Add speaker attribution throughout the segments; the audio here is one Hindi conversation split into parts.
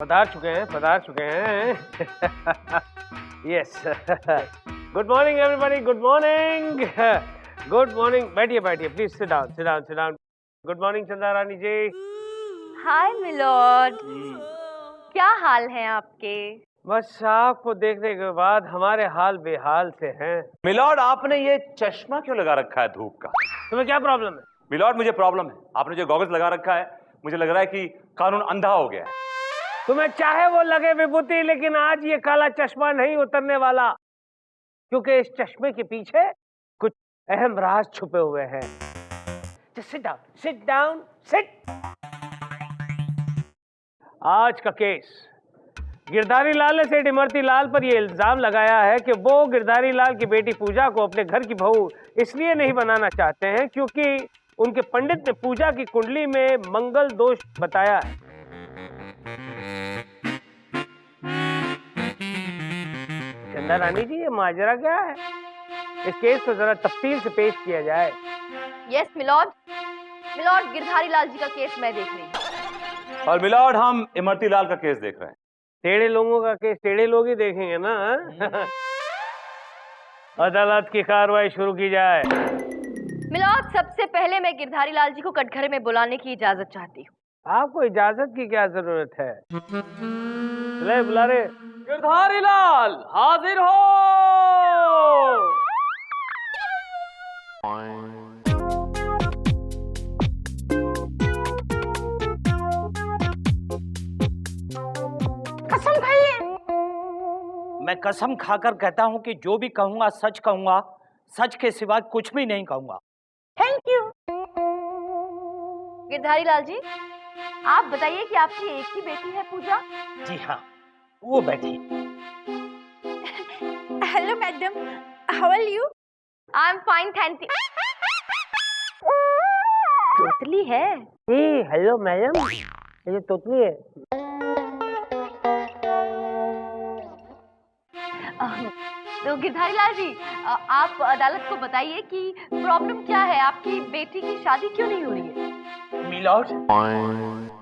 Speaker 1: पधार चुके हैं yes good morning everybody, good morning, good morning. बैठिए please, sit down. Good morning Chanda Rani ji.
Speaker 2: Hi milord, क्या हाल है आपके?
Speaker 1: बस आपको देखने के बाद हमारे हाल बेहाल से हैं।
Speaker 3: मिलॉर्ड, आपने ये चश्मा क्यों लगा रखा है धूप का?
Speaker 1: तुम्हें क्या प्रॉब्लम है?
Speaker 3: मिलॉर्ड, मुझे प्रॉब्लम है। आपने जो गॉगल्स लगा रखा है, मुझे लग रहा है कि कानून अंधा हो गया है।
Speaker 1: तुम्हें चाहे वो लगे विभूति, लेकिन आज ये काला चश्मा नहीं उतरने वाला, क्योंकि इस चश्मे के पीछे कुछ अहम राज छुपे हुए हैं। Sit down. आज का केस, गिरधारी लाल ने सेठ इमरती लाल पर यह इल्जाम लगाया है कि वो गिरधारी लाल की बेटी पूजा को अपने घर की बहू इसलिए नहीं बनाना चाहते हैं क्योंकि उनके पंडित ने पूजा की कुंडली में मंगल दोष बताया है। चंदा रानी जी, ये माजरा क्या है? इस केस को जरा तफसील से पेश किया जाए।
Speaker 2: यस मिलॉर्ड, गिरधारी लाल जी का केस मैं देख रही हूँ।
Speaker 3: और मिलॉर्ड, हम इमरती लाल का केस देख रहे हैं।
Speaker 1: टेढ़े लोगों का केस टेढ़े लोग ही देखेंगे ना। अदालत की कार्रवाई शुरू की जाए।
Speaker 2: मिलॉर्ड, सबसे पहले मैं गिरधारी लाल जी को कटघरे में बुलाने की इजाजत चाहती हूँ।
Speaker 1: आपको इजाजत की क्या जरूरत है? ले बुला रे। गिरधारी लाल हाजिर हो।
Speaker 2: कसम खाइए।
Speaker 4: मैं कसम खाकर कहता हूं कि जो भी कहूंगा सच कहूंगा, सच के सिवा कुछ भी नहीं कहूंगा।
Speaker 2: Thank you. गिरधारी लाल जी, आप बताइए कि आपकी एक ही बेटी है पूजा?
Speaker 4: जी हाँ, वो बैठी।
Speaker 2: Hello madam, how are you? I am fine, thank you. तोतली है।
Speaker 1: हेलो मैडम, ये तोतली है।
Speaker 2: तो गिरधारी लाल जी, आप अदालत को बताइए कि प्रॉब्लम क्या है, आपकी बेटी की शादी क्यों नहीं हो रही है?
Speaker 4: मिलॉर्ड,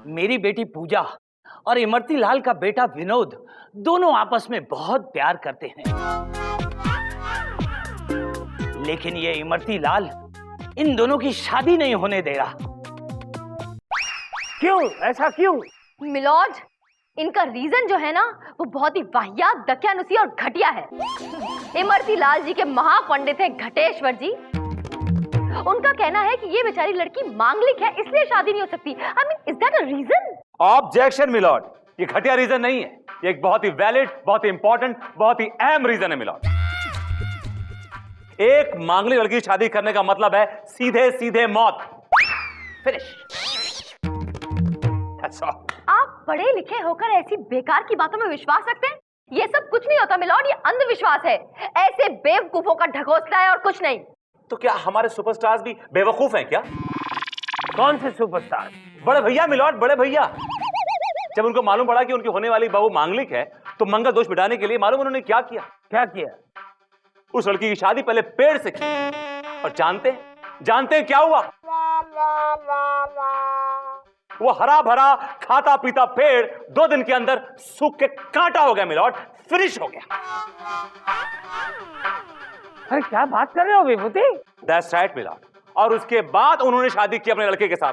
Speaker 4: मेरी बेटी पूजा और इमरती लाल का बेटा विनोद दोनों आपस में बहुत प्यार करते हैं, लेकिन ये इमरती लाल इन दोनों की शादी नहीं होने दे रहा।
Speaker 1: क्यों? ऐसा क्यों?
Speaker 2: मिलॉर्ड, इनका रीजन जो है ना, वो बहुत ही वाहियात, दकियानुसी और घटिया है। इमरती लाल जी के महापंडित हैं घटेश्वर जी। उनका कहना है कि ये बेचारी लड़की मांगलिक है, इसलिए शादी नहीं हो सकती। I mean, is that a reason?
Speaker 3: Objection milord, ये घटिया रीजन नहीं है। ये एक बहुत ही वैलिड, बहुत ही इंपॉर्टेंट, बहुत ही अहम रीजन है मिलॉर्ड। एक मांगलिक लड़की की शादी करने का मतलब है सीधे सीधे मौत। फिनिश। That's all.
Speaker 2: आप पढ़े लिखे होकर ऐसी बेकार की बातों में विश्वास रखते हैं? ये सब कुछ नहीं होता मिलॉर्ड, ये अंधविश्वास है। ऐसे बेवकूफों का ढकोसला है और कुछ नहीं।
Speaker 3: तो क्या हमारे सुपरस्टार्स भी बेवकूफ हैं क्या?
Speaker 1: कौन से सुपरस्टार?
Speaker 3: बड़े भैया मिलॉर्ड, बड़े भैया। जब उनको मालूम पड़ा कि उनकी होने वाली बहू मांगलिक है, तो मंगल दोष मिटाने के लिए मालूम उन्होंने क्या किया?
Speaker 1: क्या किया?
Speaker 3: उस लड़की की शादी पहले पेड़ से की। और जानते हैं क्या हुआ? वो हरा भरा खाता पीता पेड़ 2 दिन के अंदर सूख के कांटा हो गया मिलॉर्ड, फिनिश हो गया।
Speaker 1: अरे क्या बात कर रहे हो विभूति?
Speaker 3: That's right milord. और उसके बाद उन्होंने शादी की अपने लड़के के साथ।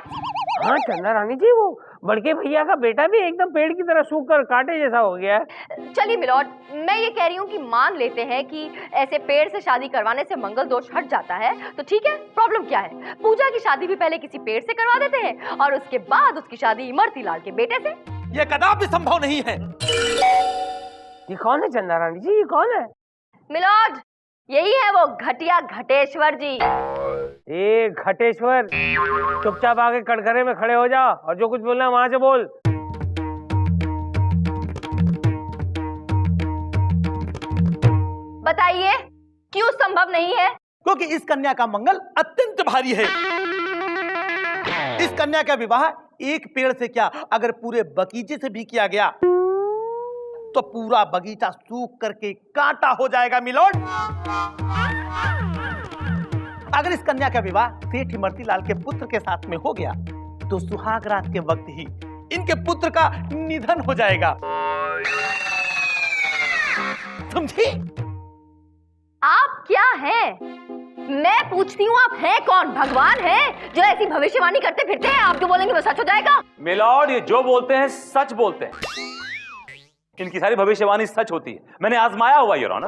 Speaker 1: हाँ चंदा रानी जी, वो बड़के भैया का बेटा भी एकदम पेड़ की तरह सूख कर कांटे जैसा हो गया है।
Speaker 2: चलिए मिलॉर्ड, मैं ये कह रही हूँ कि मान लेते हैं कि ऐसे पेड़ से शादी करवाने से मंगल दोष हट जाता है, तो ठीक है। प्रॉब्लम क्या है? पूजा की शादी भी पहले किसी पेड़ से करवा देते हैं और उसके बाद उसकी शादी इमरती लाल के बेटे से।
Speaker 4: ये कदापि संभव नहीं है।
Speaker 1: ये कौन है चंदा रानी जी? ये कौन है?
Speaker 2: मिलॉर्ड, यही है वो घटिया घटेश्वर जी।
Speaker 1: ए घटेश्वर, चुपचाप आके कटघरे में खड़े हो जा और जो कुछ बोलना है वहां से बोल।
Speaker 2: बताइए क्यों संभव नहीं है?
Speaker 4: क्योंकि इस कन्या का मंगल अत्यंत भारी है। इस कन्या का विवाह एक पेड़ से क्या, अगर पूरे बगीचे से भी किया गया तो पूरा बगीचा सूख करके कांटा हो जाएगा मिलॉर्ड। अगर इस कन्या का विवाह सेठ इमरती लाल के पुत्र के साथ में हो गया तो सुहाग रात के वक्त ही इनके पुत्र का निधन हो जाएगा। समझी?
Speaker 2: आप क्या हैं? मैं पूछती हूँ, आप हैं कौन? भगवान हैं जो ऐसी भविष्यवाणी करते फिरते हैं? आप जो बोलेंगे वो सच हो जाएगा।
Speaker 3: मिलॉर्ड, ये जो बोलते हैं सच बोलते हैं। इनकी सारी भविष्यवाणी सच होती है, मैंने आजमाया हुआ योर ऑनर।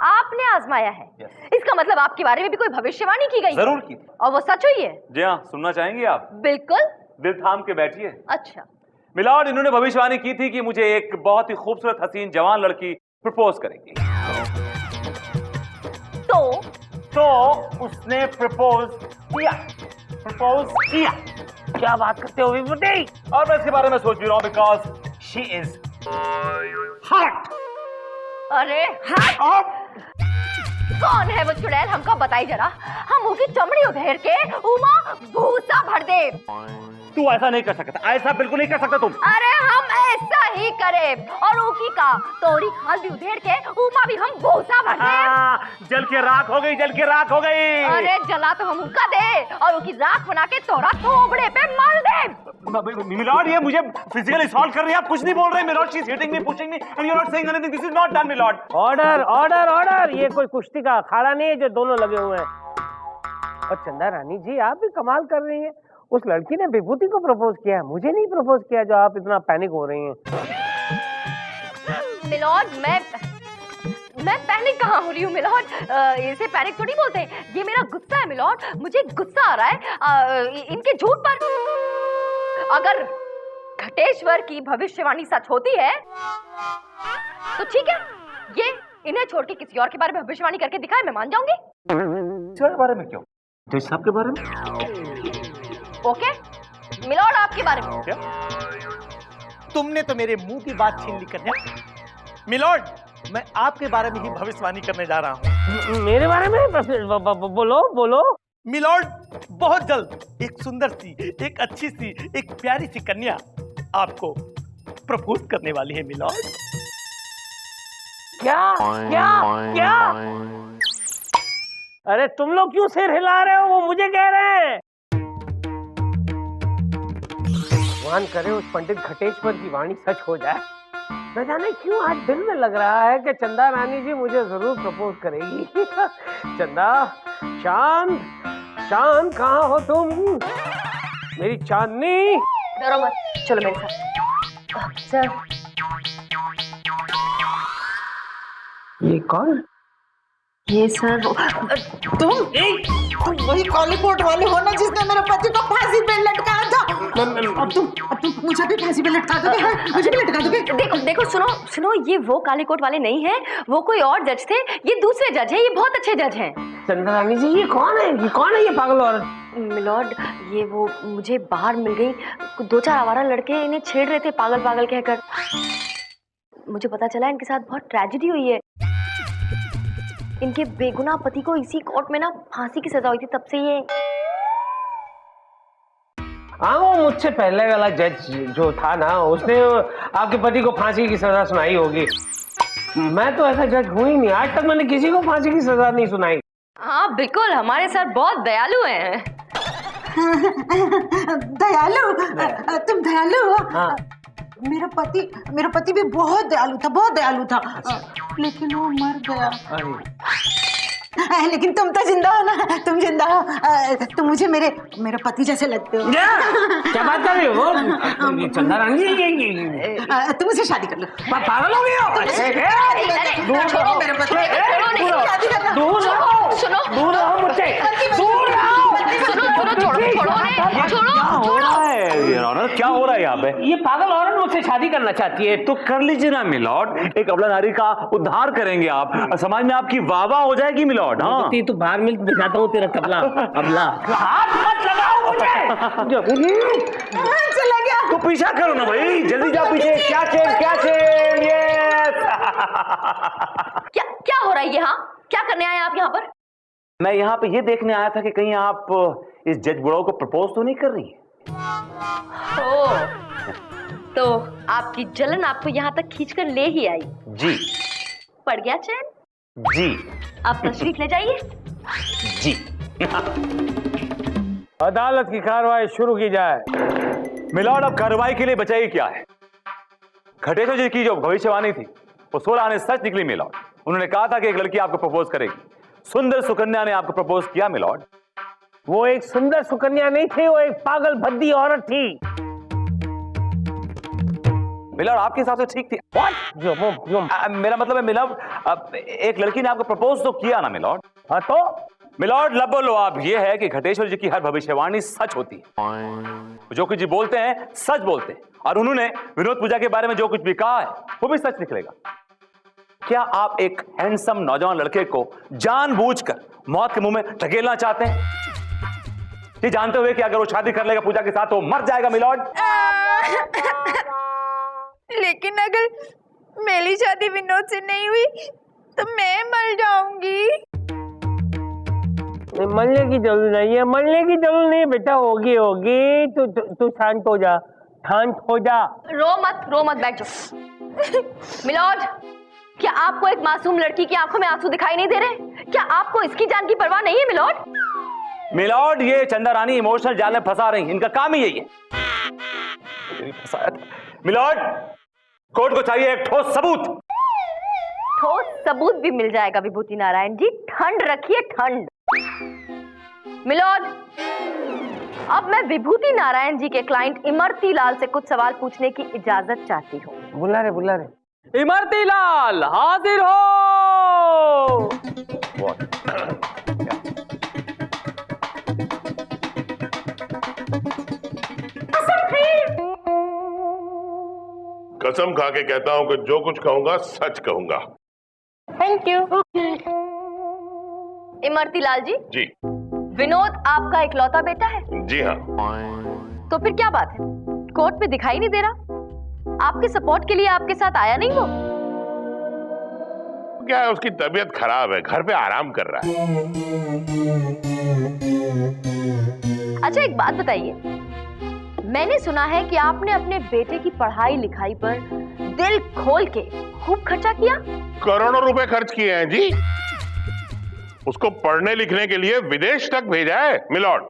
Speaker 2: आपने आजमाया है? इसका मतलब आपके बारे में भी कोई भविष्यवाणी की गई?
Speaker 3: जरूर की।
Speaker 2: और वो सच हुई है?
Speaker 3: जी हाँ, सुनना चाहेंगे आप?
Speaker 2: बिल्कुल।
Speaker 3: दिल थाम के बैठिए।
Speaker 2: अच्छा।
Speaker 3: मिलॉर्ड, इन्होंने भविष्यवाणी की थी कि मुझे एक बहुत ही खूबसूरत हसीन जवान लड़की प्रपोज करेगी।
Speaker 2: तो
Speaker 3: उसने प्रपोज किया।
Speaker 1: क्या बात करते हो विभूति?
Speaker 3: और मैं इसके बारे में सोच भी रहा हूँ बिकॉज शी इज हॉट।
Speaker 2: अरे हट! कौन है वो चुड़ैल? हमको बताई जरा। हम मुंह की चमड़ी उधेड़ के उमा भूसा भर दे।
Speaker 3: तू ऐसा नहीं कर सकता, ऐसा बिल्कुल नहीं कर सकता तुम।
Speaker 2: अरे हम ऐसा ही करे और ऊकी का तोड़ी खाल भी उधेड़ के उमा भी हम भूसा भर दे।
Speaker 3: जल के राख हो गई, जल के राख हो गई।
Speaker 2: अरे जला तो हम उनका दे और उनकी राख बना के तोड़ा थोबड़े पे मल दे।
Speaker 3: मिलॉर्ड, ये मुझे फिजिकली असॉल्ट कर रही है, आप कुछ नहीं बोल रहे। Milord, she is hitting me, pushing me and you are not saying anything. This is not done milord.
Speaker 1: Order order order! ये कोई कुश्ती का अखाड़ा नहीं है जो दोनों लगे हुए हैं। और चंदा रानी जी, आप भी कमाल कर रही हैं। उस लड़की ने विभूति को प्रपोज किया है, मुझे नहीं प्रपोज किया, जो आप इतना पैनिक हो रही हैं।
Speaker 2: मिलॉर्ड, मैं पैनिक कहाँ हो रही हूँ मिलॉर्ड? इसे पैनिक थोड़ी बोलते हैं, ये मेरा गुस्सा है मिलॉर्ड। मुझे गुस्सा आ रहा है इनके झूठ पर। अगर घटेश्वर की भविष्यवाणी सच होती है तो ठीक है, ये इन्हें छोड़ के किसी और के बारे में भविष्यवाणी करके दिखाए, मैं मान जाऊंगी।
Speaker 3: इसके बारे में क्यों? तो इस सब के बारे में?
Speaker 2: ओके मिलॉर्ड, आपके बारे में।
Speaker 3: क्या?
Speaker 4: तुमने तो मेरे मुंह की बात छीन ली कन्या। मिलॉर्ड, मैं आपके बारे में ही भविष्यवाणी करने जा रहा हूँ।
Speaker 1: मेरे बारे में? बोलो बोलो।
Speaker 4: मिलॉर्ड, बहुत जल्द एक सुंदर सी, एक अच्छी सी, एक प्यारी सी कन्या आपको प्रपोज करने वाली है मिलॉर्ड।
Speaker 1: क्या क्या क्या? अरे तुम लोग क्यों सिर हिला रहे हो? वो मुझे कह रहे हैं। भगवान करे उस पंडित घटेश्वर की वाणी सच हो जाए। न जाने क्यों आज दिल में लग रहा है कि चंदा रानी जी मुझे जरूर प्रपोज करेगी। चंदा, चांद, चांद कहाँ हो तुम? मेरी चांदनी।
Speaker 2: डरो मत, चलो मेरे साथ। सर,
Speaker 1: ये कौन?
Speaker 2: ये सर
Speaker 5: तुम वही काली कोट वाले हो ना जिसने मेरे पति को फांसी पे लटकाया था। अब तुम मुझे भी फांसी पे लटका दोगे? हाँ, मुझे भी लटका दोगे?
Speaker 2: देखो देखो, सुनो, ये वो काले कोट वाले नहीं हैं, वो कोई और जज थे। ये दूसरे जज हैं, ये बहुत अच्छे जज हैं।
Speaker 1: चंदा रानी जी, ये कौन है? ये कौन है ये पागल औरत?
Speaker 2: मिलॉर्ड, ये वो मुझे बाहर मिल गई। 2-4 आवारा लड़के इन्हें छेड़ रहे थे पागल पागल कहकर। मुझे पता चला इनके साथ बहुत ट्रेजेडी हुई है। इनके बेगुनाह पति को इसी कोर्ट में ना फांसी की सजा हुई थी, तब से ये।
Speaker 1: हाँ, वो मुझसे पहले वाला जज जो था ना, उसने आपके पति को फांसी की सजा सुनाई होगी। मैं तो ऐसा जज हूँ ही नहीं, आज तक मैंने किसी को फांसी की सजा नहीं सुनाई।
Speaker 2: हाँ बिल्कुल, हमारे सर बहुत दयालु हैं।
Speaker 5: दयालु? तुम दयालु हो?
Speaker 1: हाँ।
Speaker 5: मेरा पति भी बहुत दयालु था। लेकिन वो मर गया। लेकिन तुम तो जिंदा हो ना, तुम जिंदा हो। तुम मुझे मेरे पति जैसे लगते हो।
Speaker 1: क्या बात कर रही हो? चंदा रानी जी,
Speaker 5: तुम मुझसे शादी कर लो।
Speaker 1: पागल हो गई हो?
Speaker 5: छोड़ो मेरे पति, शादी करना।
Speaker 1: दूर रहो मुझसे, दूर रहो।
Speaker 3: क्या हो रहा है यहाँ पे?
Speaker 1: ये पागल औरत मुझसे शादी करना चाहती है।
Speaker 3: तो कर लीजिए ना मिलॉर्ड, एक अबला नारी का उद्धार करेंगे आप, समाज में आपकी वाहवाह हो जाएगी मिलॉर्ड। हाँ,
Speaker 1: तू बाहर मिल, दिखाता हूँ तेरा कपला अबला। हाथ मत लगाओ मुझे।
Speaker 5: चला गया।
Speaker 3: तो पीछा करो ना भाई, जल्दी जाओ पीछे। क्या चेन यस।
Speaker 2: क्या हो रहा है यहाँ? क्या करने आए आप यहाँ पर?
Speaker 3: मैं यहाँ पे ये देखने आया था कि कहीं आप इस जज बुढ़ाऊ को प्रपोज तो नहीं कर रही?
Speaker 2: तो आपकी जलन आपको यहाँ तक खींचकर ले ही आई।
Speaker 3: जी।
Speaker 2: पड़ गया चैन?
Speaker 3: जी।
Speaker 2: आप तशरीफ ले जाइए।
Speaker 3: जी।
Speaker 1: अदालत की कार्रवाई शुरू की जाए।
Speaker 3: मिलॉर्ड, अब कार्रवाई के लिए बचाई क्या है? घटेश्वर जी की जो भविष्यवाणी थी वो 16 आने सच निकली मिलॉर्ड। उन्होंने कहा था कि एक लड़की आपको प्रपोज करेगी। सुंदर सुकन्या ने आपको प्रपोज किया मिलॉर्ड।
Speaker 1: वो एक सुंदर सुकन्या नहीं थी, वो एक पागल भद्दी औरत थी।
Speaker 3: मिलॉर्ड, आपके हिसाब से ठीक थी? मेरा मतलब है मिलॉर्ड, एक लड़की ने आपको प्रपोज तो किया ना मिलॉर्ड।
Speaker 1: हाँ तो
Speaker 3: मिलॉर्ड, लबोलवाब ये है कि घटेश्वर जी की हर भविष्यवाणी सच होती है। जो कुछ जी बोलते हैं सच बोलते हैं, और उन्होंने विनोद पूजा के बारे में जो कुछ भी कहा है वो भी सच निकलेगा। क्या आप एक हैंडसम नौजवान लड़के को जानबूझकर मौत के मुंह में ढकेलना चाहते हैं, ये जानते हुए कि अगर वो शादी कर लेगा पूजा के साथ तो वो मर जाएगा मिलॉर्ड?
Speaker 6: लेकिन अगर मेरी शादी विनोद से नहीं हुई तो मैं मर जाऊंगी।
Speaker 1: मरने की जरूरत नहीं है, मरने की जरूरत नहीं है बेटा, होगी होगी। तू शांत हो जा, शांत हो जा।
Speaker 2: रो मत, बैठ जाओ। मिलॉर्ड, क्या आपको एक मासूम लड़की की आंखों में आंसू दिखाई नहीं दे रहे? क्या आपको इसकी जान की परवाह नहीं है मिलॉर्ड?
Speaker 3: मिलॉर्ड, ये चंदा रानी इमोशनल जाल में फंसा रही, इनका काम ही यही है। मिलॉर्ड, कोर्ट को चाहिए एक ठोस सबूत।
Speaker 2: ठोस सबूत भी मिल जाएगा विभूति नारायण जी, ठंड रखिए ठंड। मिलॉर्ड, अब मैं विभूति नारायण जी के क्लाइंट इमरती लाल से कुछ सवाल पूछने की इजाजत चाहती हूँ।
Speaker 1: बुला रहे। इमरती लाल हाजिर हो।
Speaker 7: कसम खा के कहता हूं कि जो कुछ कहूंगा सच कहूंगा।
Speaker 6: Thank you.
Speaker 2: इमरती लाल जी, विनोद आपका इकलौता बेटा है?
Speaker 7: जी हाँ।
Speaker 2: तो फिर क्या बात है, कोर्ट में दिखाई नहीं दे रहा? आपके सपोर्ट के लिए आपके साथ आया नहीं वो?
Speaker 7: क्या है, उसकी तबीयत खराब है, घर पे आराम कर रहा है।
Speaker 2: अच्छा एक बात बताइए, मैंने सुना है कि आपने अपने बेटे की पढ़ाई लिखाई पर दिल खोल के खूब खर्चा किया।
Speaker 7: करोड़ों रुपए खर्च किए हैं जी। उसको पढ़ने लिखने के लिए विदेश तक भेजा है मिलॉर्ड।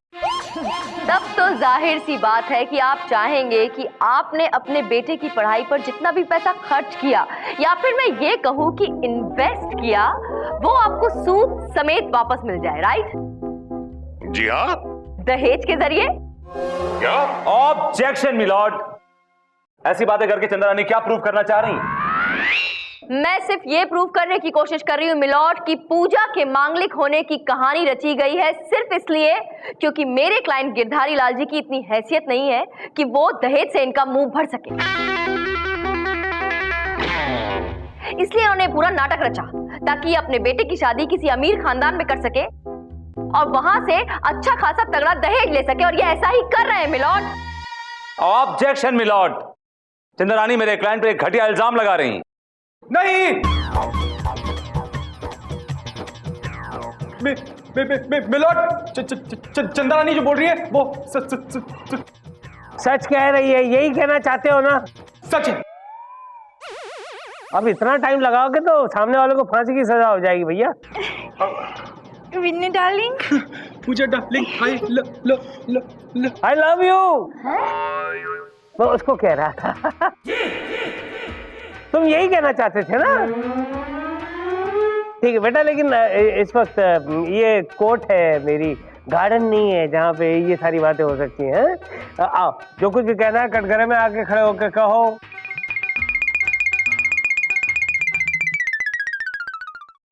Speaker 2: तब तो जाहिर सी बात है कि आप चाहेंगे कि आपने अपने बेटे की पढ़ाई पर जितना भी पैसा खर्च किया, या फिर मैं ये कहूँ कि इन्वेस्ट किया, वो आपको सूद समेत वापस मिल जाए, राइट?
Speaker 7: जी हाँ।
Speaker 2: दहेज के जरिए?
Speaker 7: क्या?
Speaker 3: ऑब्जेक्शन मिलॉर्ड, ऐसी बातें करके चंदा रानी क्या प्रूव करना चाह रही हैं?
Speaker 2: मैं सिर्फ ये प्रूव करने की कोशिश कर रही हूँ मिलॉर्ड कि पूजा के मांगलिक होने की कहानी रची गई है सिर्फ इसलिए क्योंकि मेरे क्लाइंट गिरधारी लाल जी की इतनी हैसियत नहीं है कि वो दहेज से इनका मुंह भर सके। इसलिए उन्होंने पूरा नाटक रचा ताकि अपने बेटे की शादी किसी अमीर खानदान में कर सके और वहां से अच्छा खासा तगड़ा दहेज ले सके, और ये ऐसा ही कर रहे हैं मिलॉर्ड।
Speaker 3: ऑब्जेक्शन मिलॉर्ड, चंदा रानी मेरे क्लाइंट पर एक घटिया इल्जाम लगा रही हैं।
Speaker 8: नहीं, मिलॉर्ड, चंदा रानी जो बोल रही है वो
Speaker 1: सच कह रही है, यही कहना चाहते हो ना?
Speaker 8: सच है।
Speaker 1: अब इतना टाइम लगाओगे तो सामने वालों को फांसी की सजा हो जाएगी भैया।
Speaker 6: Vinny darling,
Speaker 8: Pooja darling,
Speaker 1: I love you. मैं उसको कह रहा था। तुम यही कहना चाहते थे ना? ठीक है बेटा, लेकिन इस वक्त ये कोर्ट है, मेरी गार्डन नहीं है जहाँ पे ये सारी बातें हो सकती हैं। आओ, जो कुछ भी कहना है कटघरे में आके खड़े होकर कहो।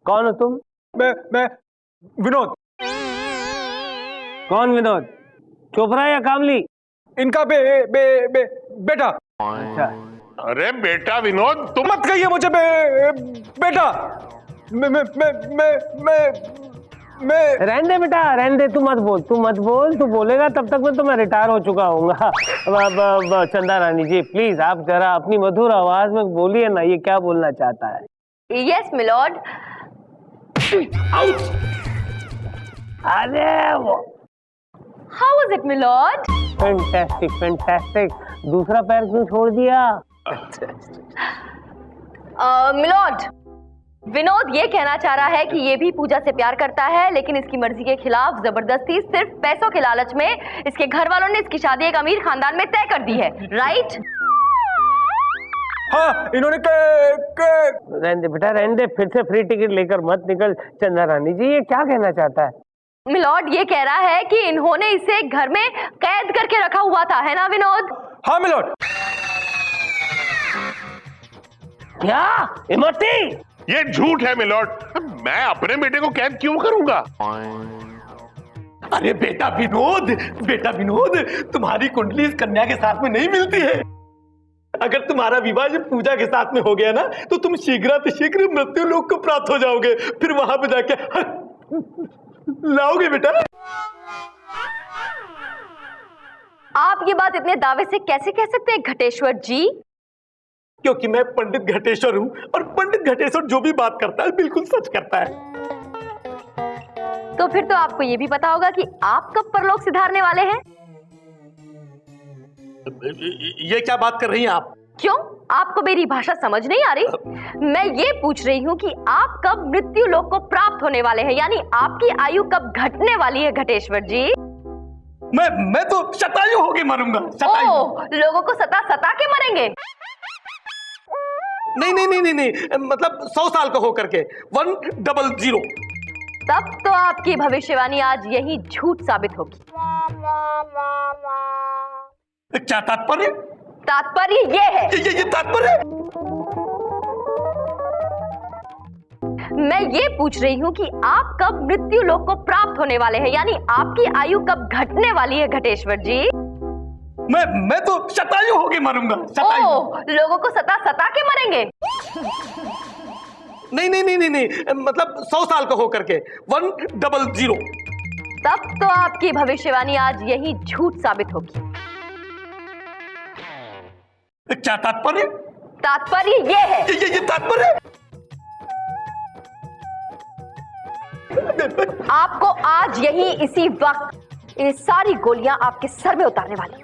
Speaker 1: कौन हो तुम?
Speaker 8: मैं विनोद।
Speaker 1: कौन विनोद? चोपड़ा या कामली?
Speaker 8: इनका बेटा।
Speaker 1: अच्छा,
Speaker 7: अरे बेटा विनोद, तुम
Speaker 8: मत कहिए मुझे बेटा। मैं
Speaker 1: रहने दे बेटा, रहने दे, तू मत बोल। तू बोलेगा तब तक मैं तो मैं रिटायर हो चुका हूँगा। चंदा रानी जी प्लीज आप जरा अपनी मधुर आवाज में बोलिए ना, ये क्या बोलना चाहता है?
Speaker 2: Yes milord.
Speaker 1: अरे वो
Speaker 2: how was it milord?
Speaker 1: Fantastic. दूसरा पैर क्यों छोड़ दिया?
Speaker 2: मिलॉर्ड, विनोद ये कहना चाह रहा है कि ये भी पूजा से प्यार करता है, लेकिन इसकी मर्जी के खिलाफ जबरदस्ती सिर्फ पैसों के लालच में इसके घर वालों ने इसकी शादी एक अमीर खानदान में तय कर दी है। राइट?
Speaker 8: हाँ, इन्होंने
Speaker 1: रहने दे बेटा, रहने दे, फिर से फ्री टिकट लेकर मत निकल। चंदा रानी जी, ये क्या कहना चाहता है?
Speaker 2: मिलॉर्ड ये कह रहा है कि इन्होंने इसे घर में कैद करके रखा हुआ था, है ना विनोद?
Speaker 8: हाँ मिलोट।
Speaker 1: क्या इमरती?
Speaker 7: ये झूठ है मिलोट, मैं अपने बेटे को कैद क्यों करूंगा?
Speaker 4: अरे बेटा विनोद, तुम्हारी कुंडली इस कन्या के साथ में नहीं मिलती है। अगर तुम्हारा विवाह जब पूजा के साथ में हो गया ना, तो तुम शीघ्र मृत्यु लोक को प्राप्त हो जाओगे। फिर वहां पे जाके लाओगे बेटा।
Speaker 2: आप ये बात इतने दावे से कैसे कह सकते हैं घटेश्वर जी?
Speaker 4: क्योंकि मैं पंडित घटेश्वर हूं, और पंडित घटेश्वर जो भी बात करता है बिल्कुल सच करता है।
Speaker 2: तो फिर तो आपको ये भी पता होगा कि आप कब परलोक सिधारने वाले हैं?
Speaker 4: ये क्या बात कर रही हैं आप?
Speaker 2: क्यों, आपको मेरी भाषा समझ नहीं आ रही? मैं ये पूछ रही हूँ कि आप कब मृत्यु लोक को प्राप्त होने वाले हैं, यानी आपकी आयु कब घटने वाली है घटेश्वर जी?
Speaker 4: मैं तो शतायु होके मरूंगा।
Speaker 2: ओह, लोगों को सता के मरेंगे?
Speaker 4: नहीं, मतलब 100 साल का होकर के 100।
Speaker 2: तब तो आपकी भविष्यवाणी आज यही झूठ साबित होगी।
Speaker 4: क्या तात्पर्य?
Speaker 2: तात्पर्य ये है,
Speaker 4: ये तात्पर्य?
Speaker 2: मैं ये पूछ रही हूँ कि आप कब मृत्यु लोक को प्राप्त होने वाले हैं, यानी आपकी आयु कब घटने वाली है घटेश्वर जी?
Speaker 4: मैं तो शतायु होके मरूंगा।
Speaker 2: ओह, लोगों को सता के मरेंगे?
Speaker 4: नहीं, मतलब 100 साल का होकर के 100।
Speaker 2: तब तो आपकी भविष्यवाणी आज यही झूठ साबित होगी।
Speaker 4: क्या तात्पर्य?
Speaker 2: तात्पर्य ये है,
Speaker 4: ये तात्पर्य?
Speaker 2: आपको आज यही इसी वक्त ये सारी गोलियां आपके सर में उतारने वाली,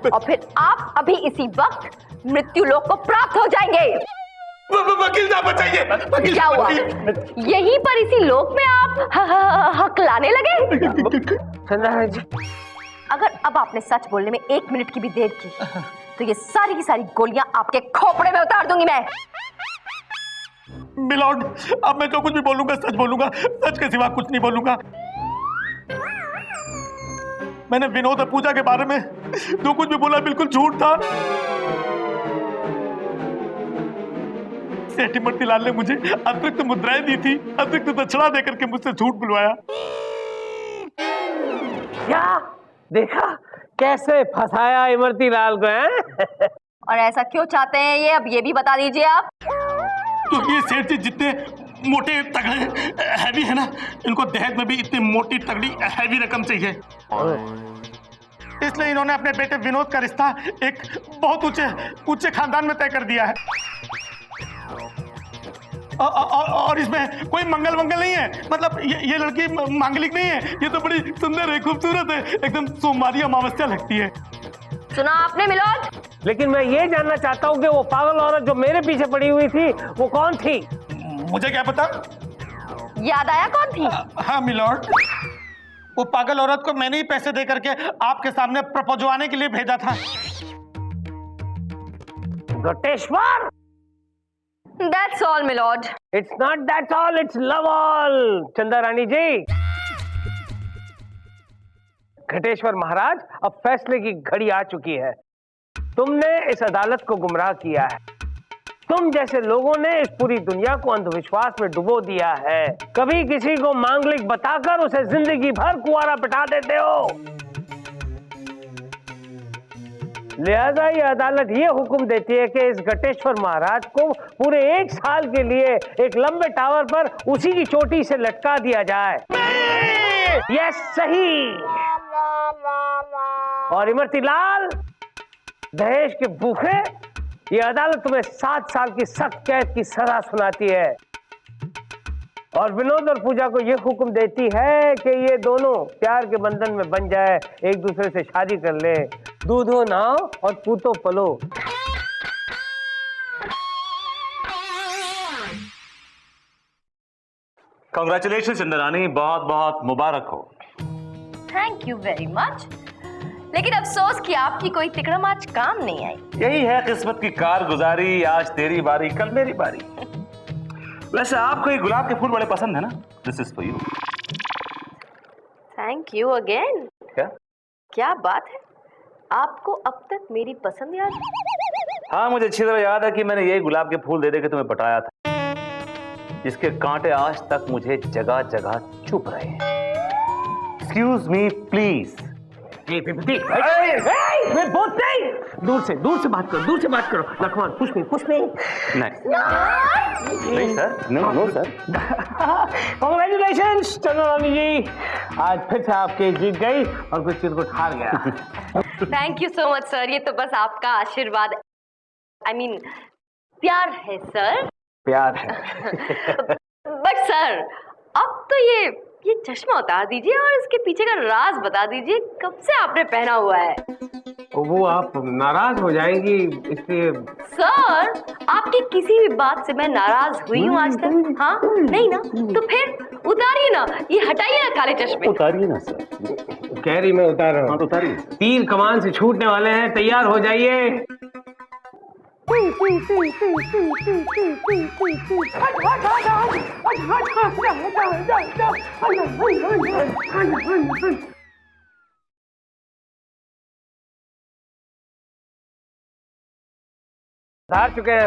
Speaker 2: और फिर आप अभी इसी वक्त मृत्यु लोक को प्राप्त हो जाएंगे।
Speaker 4: वकील साहब बचाइए।
Speaker 2: क्या हुआ? यहीं पर इसी लोक में आप हकलाने लगे?
Speaker 1: चंदा जी,
Speaker 2: अगर अब आपने सच बोलने में 1 मिनट की भी देर की तो ये सारी की सारी गोलियां आपके खोपड़े में उतार दूंगी मैं।
Speaker 4: मिलॉर्ड, अब मैं जो कुछ भी बोलूंगा सच बोलूंगा, सच के सिवा कुछ नहीं बोलूंगा। मैंने विनोद और पूजा के बारे में जो कुछ भी बोला बिल्कुल झूठ था। सेठ इमरती लाल ने मुझे अतिरिक्त मुद्राएं दी थी, अतिरिक्त दक्षिणा देकर के मुझसे झूठ बुलवाया।
Speaker 1: क्या देखा कैसे फंसाया इमरती लाल को, हैं?
Speaker 2: और ऐसा क्यों चाहते हैं ये, अब ये भी बता दीजिए आप।
Speaker 4: तो ये सेठ जी जितने मोटे तगड़े हैवी है ना, इनको दहेज में भी इतनी मोटी तगड़ी हैवी रकम चाहिए। इसलिए इन्होंने अपने बेटे विनोद का रिश्ता एक बहुत ऊंचे खानदान में तय कर दिया है। और इसमें कोई मंगल नहीं है, मतलब ये लड़की मांगलिक नहीं है, ये तो बड़ी सुंदर है, खूबसूरत है, एकदम सोमवारी अमावस्या लगती है।
Speaker 2: सुना आपने मिलोड?
Speaker 1: लेकिन मैं ये जानना चाहता हूँ कि वो पागल औरत जो मेरे पीछे पड़ी हुई थी वो कौन थी?
Speaker 4: मुझे क्या पता।
Speaker 2: याद आया कौन थी?
Speaker 4: हाँ मिलॉर्ड, वो पागल औरत को मैंने ही पैसे दे करके आपके सामने प्रपोजवाने के लिए भेजा था।
Speaker 1: Ghateshwar,
Speaker 2: That's all, milord.
Speaker 1: it's not that's all, it's love all। चंदा रानी जी, घटेश्वर महाराज, अब फैसले की घड़ी आ चुकी है। तुमने इस अदालत को गुमराह किया है, तुम जैसे लोगों ने इस पूरी दुनिया को अंधविश्वास में डुबो दिया है। कभी किसी को मांगलिक बताकर उसे जिंदगी भर कुंवारा बिठा देते हो। लिहाजा ये अदालत ये हुक्म देती है कि इस घटेश्वर महाराज को पूरे 1 साल के लिए एक लंबे टावर पर उसी की चोटी से लटका दिया जाए। यस, सही। और इमरती लाल, दहेज के भूखे, ये अदालत तुम्हें 7 साल की सख्त कैद की सजा सुनाती है। और विनोद और पूजा को यह हुक्म देती है कि ये दोनों प्यार के बंधन में बन जाए, एक दूसरे से शादी कर ले, दूधो नाव और पूतो पलो।
Speaker 3: कांग्रेचुलेशन चंद्रानी, बहुत बहुत मुबारक हो।
Speaker 2: Thank you very much. लेकिन अफसोस कि आपकी कोई तिकड़म आज काम नहीं आई।
Speaker 3: यही है किस्मत की कारगुजारी, आज तेरी बारी कल मेरी बारी। वैसे आपको ये गुलाब के फूल बड़े पसंद है ना? This is for you.
Speaker 2: Thank you again. क्या बात है, आपको अब तक मेरी पसंद याद है?
Speaker 3: हाँ, मुझे अच्छी तरह याद है कि मैंने ये गुलाब के फूल दे के तुम्हें पटाया था, जिसके कांटे आज तक मुझे जगह जगह चुभ रहे हैं। Excuse me please.
Speaker 1: मैं बहुत नहीं, दूर से बात करो, दूर से बात करो। लखमान पुष्पी
Speaker 3: नहीं sir, no sir.
Speaker 1: Congratulations Chandrani ji, आज फिर से आपके जीत गई और कुछ चिरकुट हार गया।
Speaker 2: Thank you so much sir, ये तो बस आपका आशीर्वाद, आई मीन प्यार है सर।
Speaker 1: प्यार है।
Speaker 2: बट सर, अब तो ये चश्मा उतार दीजिए और इसके पीछे का राज बता दीजिए, कब से आपने पहना हुआ है?
Speaker 1: वो आप नाराज हो जाएंगी इसलिए।
Speaker 2: सर, आपकी किसी भी बात से मैं नाराज हुई हूँ आज तक? हाँ नहीं ना? तो फिर उतारिए ना, ये हटाइए ना काले चश्मे।
Speaker 3: उतारिए ना सर।
Speaker 1: कह रही मैं उतार रहा हूँ।
Speaker 3: हाँ तो उतारिए।
Speaker 1: तीर कमान से छूटने वाले हैं, तैयार हो जाइए।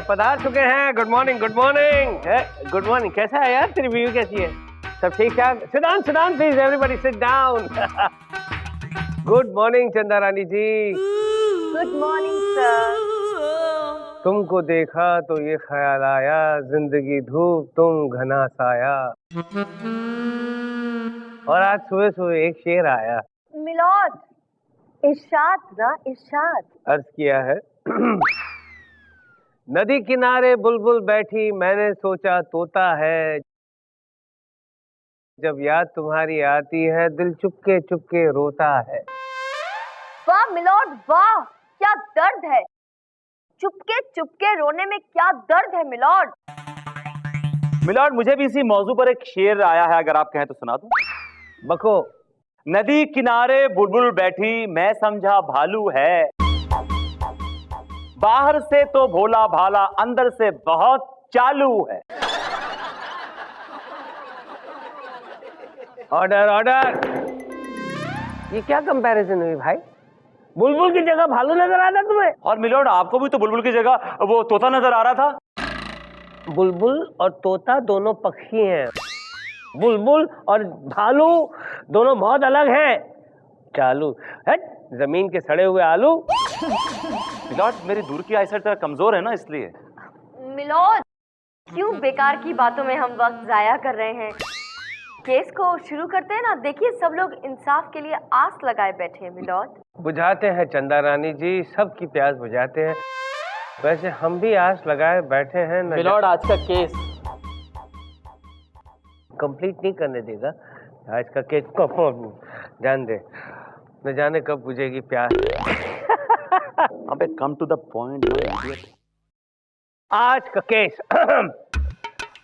Speaker 1: पधार चुके हैं। Good morning, good morning. Good morning. कैसा है यार, तेरी बीवी कैसी है? सब ठीक ठाक? Sit down please, everybody sit down. Good morning Chanda Rani ji.
Speaker 2: Good morning sir.
Speaker 1: तुमको देखा तो ये ख्याल आया, जिंदगी धूप तुम घना साया। और आज सुबह सुबह एक शेर आया।
Speaker 2: मिलॉर्ड, इरशाद ना इरशाद।
Speaker 1: अर्ज किया है। नदी किनारे बुलबुल बैठी, मैंने सोचा तोता है। जब याद तुम्हारी आती है, दिल चुपके चुपके रोता है।
Speaker 2: वाह मिलॉर्ड वाह, क्या दर्द है। चुपके चुपके रोने में क्या दर्द है मिलॉर्ड।
Speaker 3: मिलॉर्ड, मुझे भी इसी मौजू पर एक शेर आया है, अगर आप कहें तो सुना दूं।
Speaker 1: बको।
Speaker 3: नदी किनारे बुलबुल बैठी, मैं समझा भालू है। बाहर से तो भोला भाला, अंदर से बहुत चालू है।
Speaker 1: Order order. ये क्या कंपैरिजन हुई भाई? बुलबुल की जगह भालू नजर आ रहा तुम्हें?
Speaker 3: और मिलॉर्ड, आपको भी तो बुलबुल की जगह वो तोता नजर आ रहा था।
Speaker 1: बुलबुल और तोता दोनों पक्षी हैं। बुलबुल और भालू दोनों बहुत अलग हैं। चालू हट, जमीन के सड़े हुए आलू।
Speaker 3: मिलॉर्ड, मेरी दूर की आईसाइट थोड़ा कमजोर है ना, इसलिए।
Speaker 2: मिलॉर्ड, क्यों बेकार की बातों में हम वक्त जाया कर रहे हैं? केस को शुरू करते हैं ना। देखिए, सब लोग इंसाफ के लिए आस लगाए बैठे हैं मिलॉर्ड।
Speaker 1: बुझाते हैं चंदा रानी जी, सबकी प्यास बुझाते हैं। वैसे हम भी आस लगाए बैठे हैं।
Speaker 8: मिलॉर्ड, आज का केस
Speaker 1: कंप्लीट नहीं करने देगा। आज का केस को जान दे, न जाने कब बुझेगी प्यास।
Speaker 3: अबे कम टू द पॉइंट।
Speaker 1: आज का केस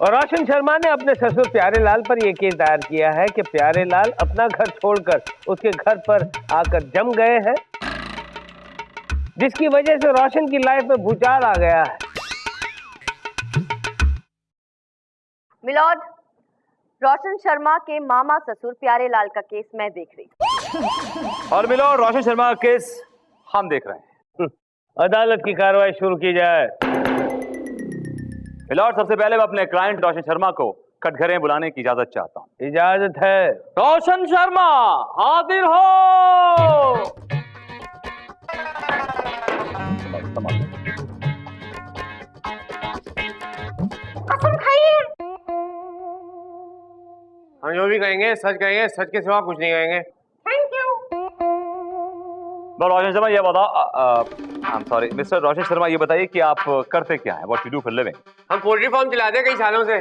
Speaker 1: और रोशन शर्मा ने अपने ससुर प्यारेलाल पर यह केस दायर किया है कि प्यारेलाल अपना घर छोड़कर उसके घर पर आकर जम गए हैं, जिसकी वजह से रोशन की लाइफ में भूचाल आ गया है।
Speaker 2: मिलॉर्ड, रोशन शर्मा के मामा ससुर प्यारेलाल का केस मैं देख रही।
Speaker 3: और मिलॉर्ड, रोशन शर्मा का केस हम देख रहे हैं।
Speaker 1: अदालत की कार्रवाई शुरू की जाए।
Speaker 3: मिलॉर्ड, सबसे पहले मैं अपने क्लाइंट रोशन शर्मा को कटघरे बुलाने की इजाजत चाहता हूँ।
Speaker 1: इजाजत है।
Speaker 8: रोशन शर्मा हाजिर हो।
Speaker 2: कसम खाइए।
Speaker 1: हम जो भी कहेंगे सच कहेंगे, सच के सिवा कुछ नहीं कहेंगे।
Speaker 2: Thank you.
Speaker 3: रोशन शर्मा, ये बताओ, आई एम सॉरी मिस्टर रोशन शर्मा, ये बताइए कि आप करते क्या हैं? What you do for living?
Speaker 1: हम पोल्ट्री फार्म चलाते हैं कई सालों से।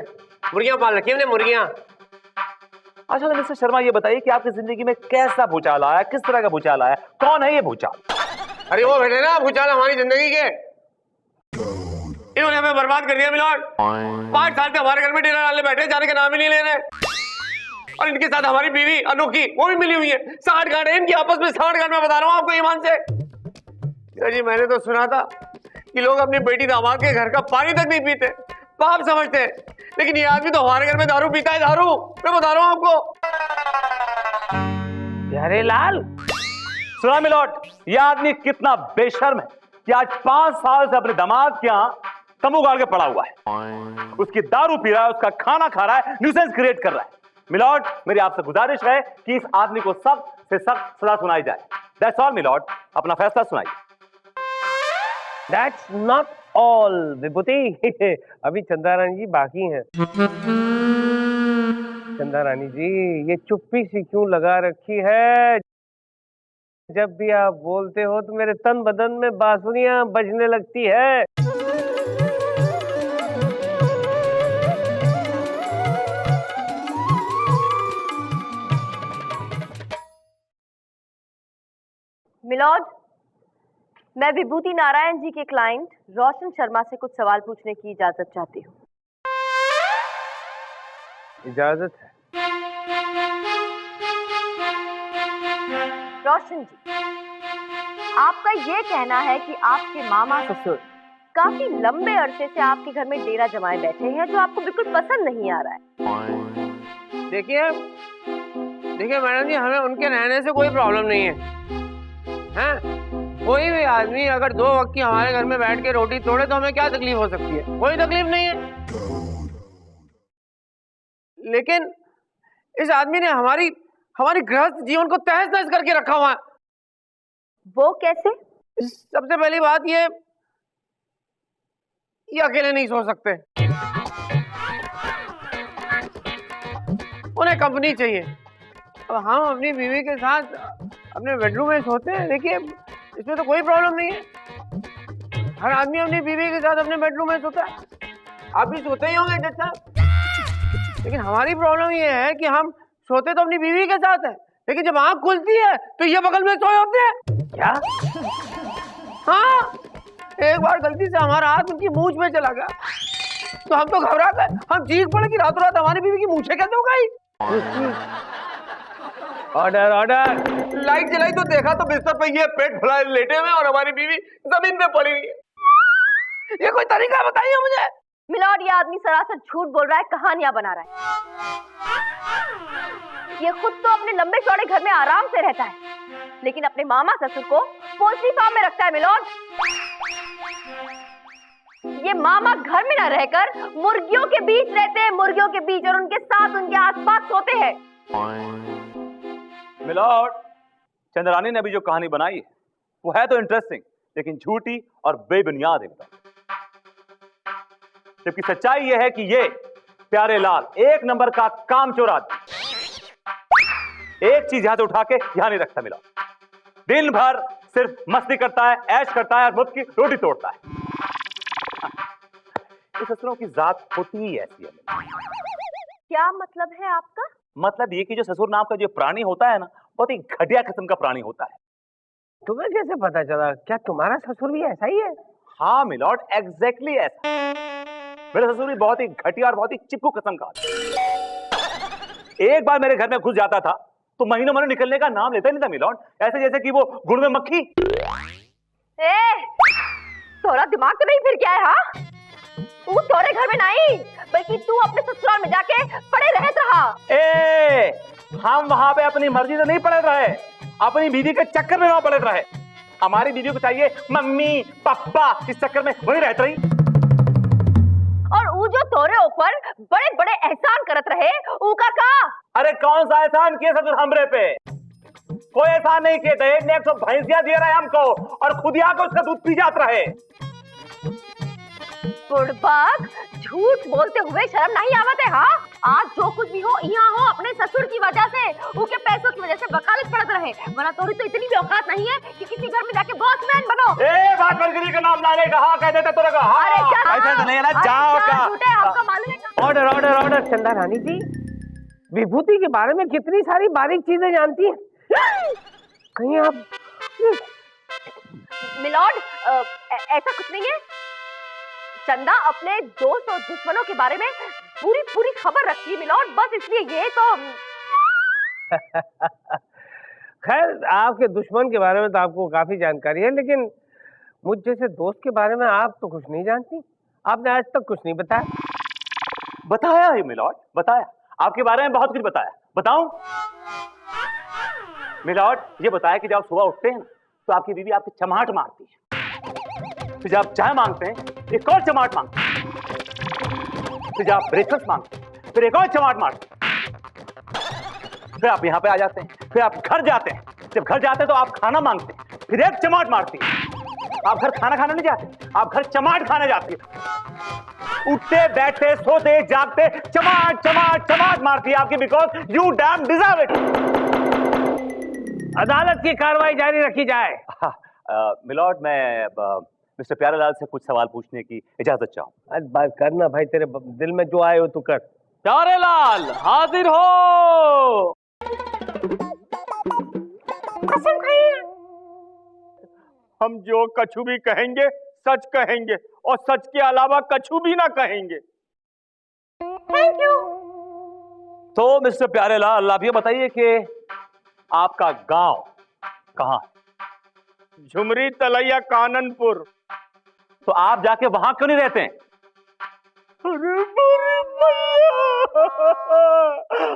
Speaker 1: मुर्गियां पाल रखी हमने, मुर्गियां।
Speaker 3: अच्छा तो मिस्टर शर्मा, ये बताइए कि आपकी जिंदगी में कैसा भूचाल आया, किस तरह का भूचाल आया, कौन है ये भूचाल?
Speaker 1: अरे वो बैठे ना भूचाल हमारी जिंदगी के, इन्होंने हमें में बर्बाद कर दिया मिलॉर्ड। 5 साल से हमारे घर में डेरा डालने बैठे, जाने का नाम ही नहीं ले रहे। और इनके साथ हमारी बीवी अनोखी वो भी मिली हुई है। 60 गांठ है इनकी आपस में, 60 गांठ। मैं बता रहा हूँ आपको ईमान से। सर जी, मैंने तो सुना था कि लोग अपनी बेटी दामाद के घर का पानी तक नहीं पीते, पाप समझते हैं, लेकिन ये आदमी तो हमारे घर में दारू पीता है, दारू। मैं बता रहा हूँ आपको।
Speaker 3: प्यारे लाल, सुना मिलॉर्ड, ये आदमी कितना बेशर्म है कि आज 5 साल से अपने दामाद के यहाँ तंबू गाड़ के पड़ा हुआ है। उसकी दारू पी रहा है, उसका खाना खा रहा है, न्यूसेंस क्रिएट कर रहा है। मिलॉर्ड, मेरी आपसे गुजारिश है कि इस आदमी को सख्त से सख्त सजा सुनाई जाए। दैट्स ऑल मिलॉर्ड, अपना फैसला सुनाइए।
Speaker 1: That's not all, विभूति। अभी चंदा रानी जी बाकी हैं। चंदा रानी जी, ये चुप्पी सी क्यों लगा रखी है? जब भी आप बोलते हो तो मेरे तन बदन में बांसुरियां बजने लगती है।
Speaker 2: मिलॉर्ड, मैं विभूति नारायण जी के क्लाइंट रोशन शर्मा से कुछ सवाल पूछने की इजाजत चाहती हूँ।
Speaker 1: इजाजत है।
Speaker 2: रोशन जी, आपका ये कहना है कि आपके मामा ससुर काफी लंबे अरसे से आपके घर में डेरा जमाए बैठे हैं, जो आपको बिल्कुल पसंद नहीं आ रहा है।
Speaker 1: देखिए मैडम जी, हमें उनके रहने से कोई प्रॉब्लम नहीं है। हैं? कोई भी आदमी अगर 2 वक्त की हमारे घर में बैठ के रोटी तोड़े तो हमें क्या तकलीफ हो सकती है? कोई तकलीफ नहीं है। लेकिन इस आदमी ने हमारी गृहस्थ जीवन को तहस नहस करके रखा हुआ है।
Speaker 2: वो कैसे?
Speaker 1: सबसे पहली बात, ये अकेले नहीं सो सकते, उन्हें कंपनी चाहिए। अब हम अपनी बीवी के साथ अपने बेडरूम में सोते हैं। देखिए, इसमें तो कोई प्रॉब्लम नहीं है। हर आदमी अपनी बीवी के साथ अपने बेडरूम में सोता है। आप भी सोते ही होंगे जज साहब। लेकिन हमारी प्रॉब्लम ये है कि हम सोते तो अपनी बीवी के साथ है, लेकिन जब आंख खुलती है तो ये बगल में सोए होते हैं। क्या? हाँ, एक बार गलती से हमारा हाथ उनकी मूंछ में चला गया तो हम तो घबरा गए। हम चीख पड़े कि रातों रात हमारी बीवी की मूंछें कैसे हो गई। Order order. लाइट जलाई तो देखा तो बिस्तर पे ये पेट फुलाए लेटे हुए और हमारी बीवी जमीन पे पड़ी हुई है। ये कोई तरीका बताइए मुझे।
Speaker 2: मिलॉर्ड, ये आदमी सरासर झूठ बोल रहा है, कहानियां बना रहा है। ये खुद तो अपने लंबे चौड़े घर में आराम से रहता है, लेकिन अपने मामा ससुर को पोल्ट्री फार्म में रखता है। मिलॉर्ड, ये मामा घर में न रहकर मुर्गियों के बीच रहते हैं, मुर्गियों के बीच, और उनके साथ उनके आसपास सोते हैं।
Speaker 3: मिलॉर्ड, चंद्रानी ने अभी जो कहानी बनाई है वो है तो इंटरेस्टिंग, लेकिन झूठी और बेबुनियाद है। जबकि सच्चाई यह है कि ये प्यारे लाल 1 नंबर का कामचोर आदमी, एक चीज यहां से उठा के यहां नहीं रखता। मिलॉर्ड, दिन भर सिर्फ मस्ती करता है, ऐश करता है और मुफ्त की रोटी तोड़ता है। इस ससुरों की जात होती ही ऐसी है।
Speaker 2: क्या मतलब है आपका?
Speaker 3: मतलब ये कि जो ससुर नाम का जो प्राणी होता है ना, बहुत ही घटिया किस्म का प्राणी होता है।
Speaker 1: तुम्हें कैसे पता चला? क्या तुम्हारा ससुर भी ऐसा ही है?
Speaker 3: हाँ मिलॉर्ड, एग्जैक्टली ऐसा। मेरा ससुर भी बहुत ही घटिया और बहुत ही चिपकू किस्म का। एक बार मेरे घर में घुस जाता था तो महीनों महीनों निकलने का नाम लेता नहीं था मिलॉर्ड, ऐसे जैसे कि वो गुड़ में मक्खी।
Speaker 2: थोड़ा दिमाग तो नहीं फिर क्या है? हाँ, तू तोरे घर में नहीं बल्कि तू अपने ससुराल में जाके पड़े रहत रहा।
Speaker 3: हम वहां पे अपनी मर्जी से नहीं पड़े रहे, अपनी बीवी के चक्कर में वहां पड़े रहे। हमारी बीवी को चाहिए मम्मी पापा, इस चक्कर में वही रहते रही।
Speaker 2: और वो जो तोरे ऊपर बड़े बड़े एहसान करत रहे, उका का?
Speaker 3: अरे कौन सा एहसान किए ससुर हमरे पे? कोई एहसान नहीं किए थे। एक तो भैंसिया दे रहा है हमको और खुद यहाँ को उसका दूध पी जात रहे।
Speaker 2: बुड़बक, झूठ बोलते हुए शर्म नहीं आवत है? हाँ, आज जो कुछ भी हो यहाँ हो अपने ससुर की वजह से, उनके पैसों की वजह से वकालत पड़त रहे, वरना तोरी तो इतनी भी औकात नहीं है कि किसी घर में जाके बॉसमैन बनो।
Speaker 3: बात बलगिरी का नाम लाने का हाँ कह देते तोरे का। हाँ,
Speaker 2: अरे क्या?
Speaker 3: ऐसे तो नहीं है ना, जाओ का।
Speaker 2: हमको मालूम है।
Speaker 1: Order order order. चंदा रानी जी, विभूति के बारे में कितनी सारी बारीक चीजें जानती हैं। कहीं आप?
Speaker 2: मिलॉर्ड, ऐसा कुछ नहीं है। चंदा अपने दोस्त और दुश्मनों के बारे में पूरी पूरी खबर रखती है मिलॉर्ड, बस इसलिए ये तो
Speaker 1: खैर, आपके दुश्मन के बारे में तो आपको काफी जानकारी है, लेकिन मुझ जैसे दोस्त के बारे में आप तो कुछ नहीं जानती। आपने आज तक कुछ नहीं बताया।
Speaker 3: बताया है मिलॉर्ड, बताया। आपके बारे में बहुत कुछ बताया। बताऊं मिलॉर्ड? ये बताया कि जब आप सुबह उठते हैं ना, तो आपकी बीवी आपकी चमाट मारती है। फिर जब आप चाय मांगते हैं, एक और चमाट मांगते हैं। फिर जब आप ब्रेकफास्ट मांगते हैं, फिर एक और चमाट मारते हैं। फिर आप यहाँ पे आ जाते हैं, फिर आप घर जाते हैं। जब घर जाते हैं तो आप खाना मांगते हैं, फिर एक चमाट मारती है। आप घर खाना खाने नहीं जाते, आप घर चमाट खाने जाती है। उठते बैठते सोते जागते चमाट चमाट चमाट मारती है आपकी, because you dam deserve it.
Speaker 1: अदालत की कार्रवाई जारी रखी जाए।
Speaker 3: मिलॉर्ड, मैं मिस्टर प्यारेलाल से कुछ सवाल पूछने की इजाजत चाहूँ।
Speaker 1: आज बात करना भाई, तेरे दिल में जो आए हो तू कर।
Speaker 8: प्यारेलाल हाजिर हो। हम जो कछु भी कहेंगे सच कहेंगे, और सच के अलावा कछु भी ना कहेंगे।
Speaker 2: Thank you.
Speaker 3: तो मिस्टर प्यारेलाल, आप ये बताइए कि आपका गांव कहाँ है?
Speaker 8: झुमरी तलैया काननपुर।
Speaker 3: तो आप जाके वहां क्यों नहीं रहते हैं?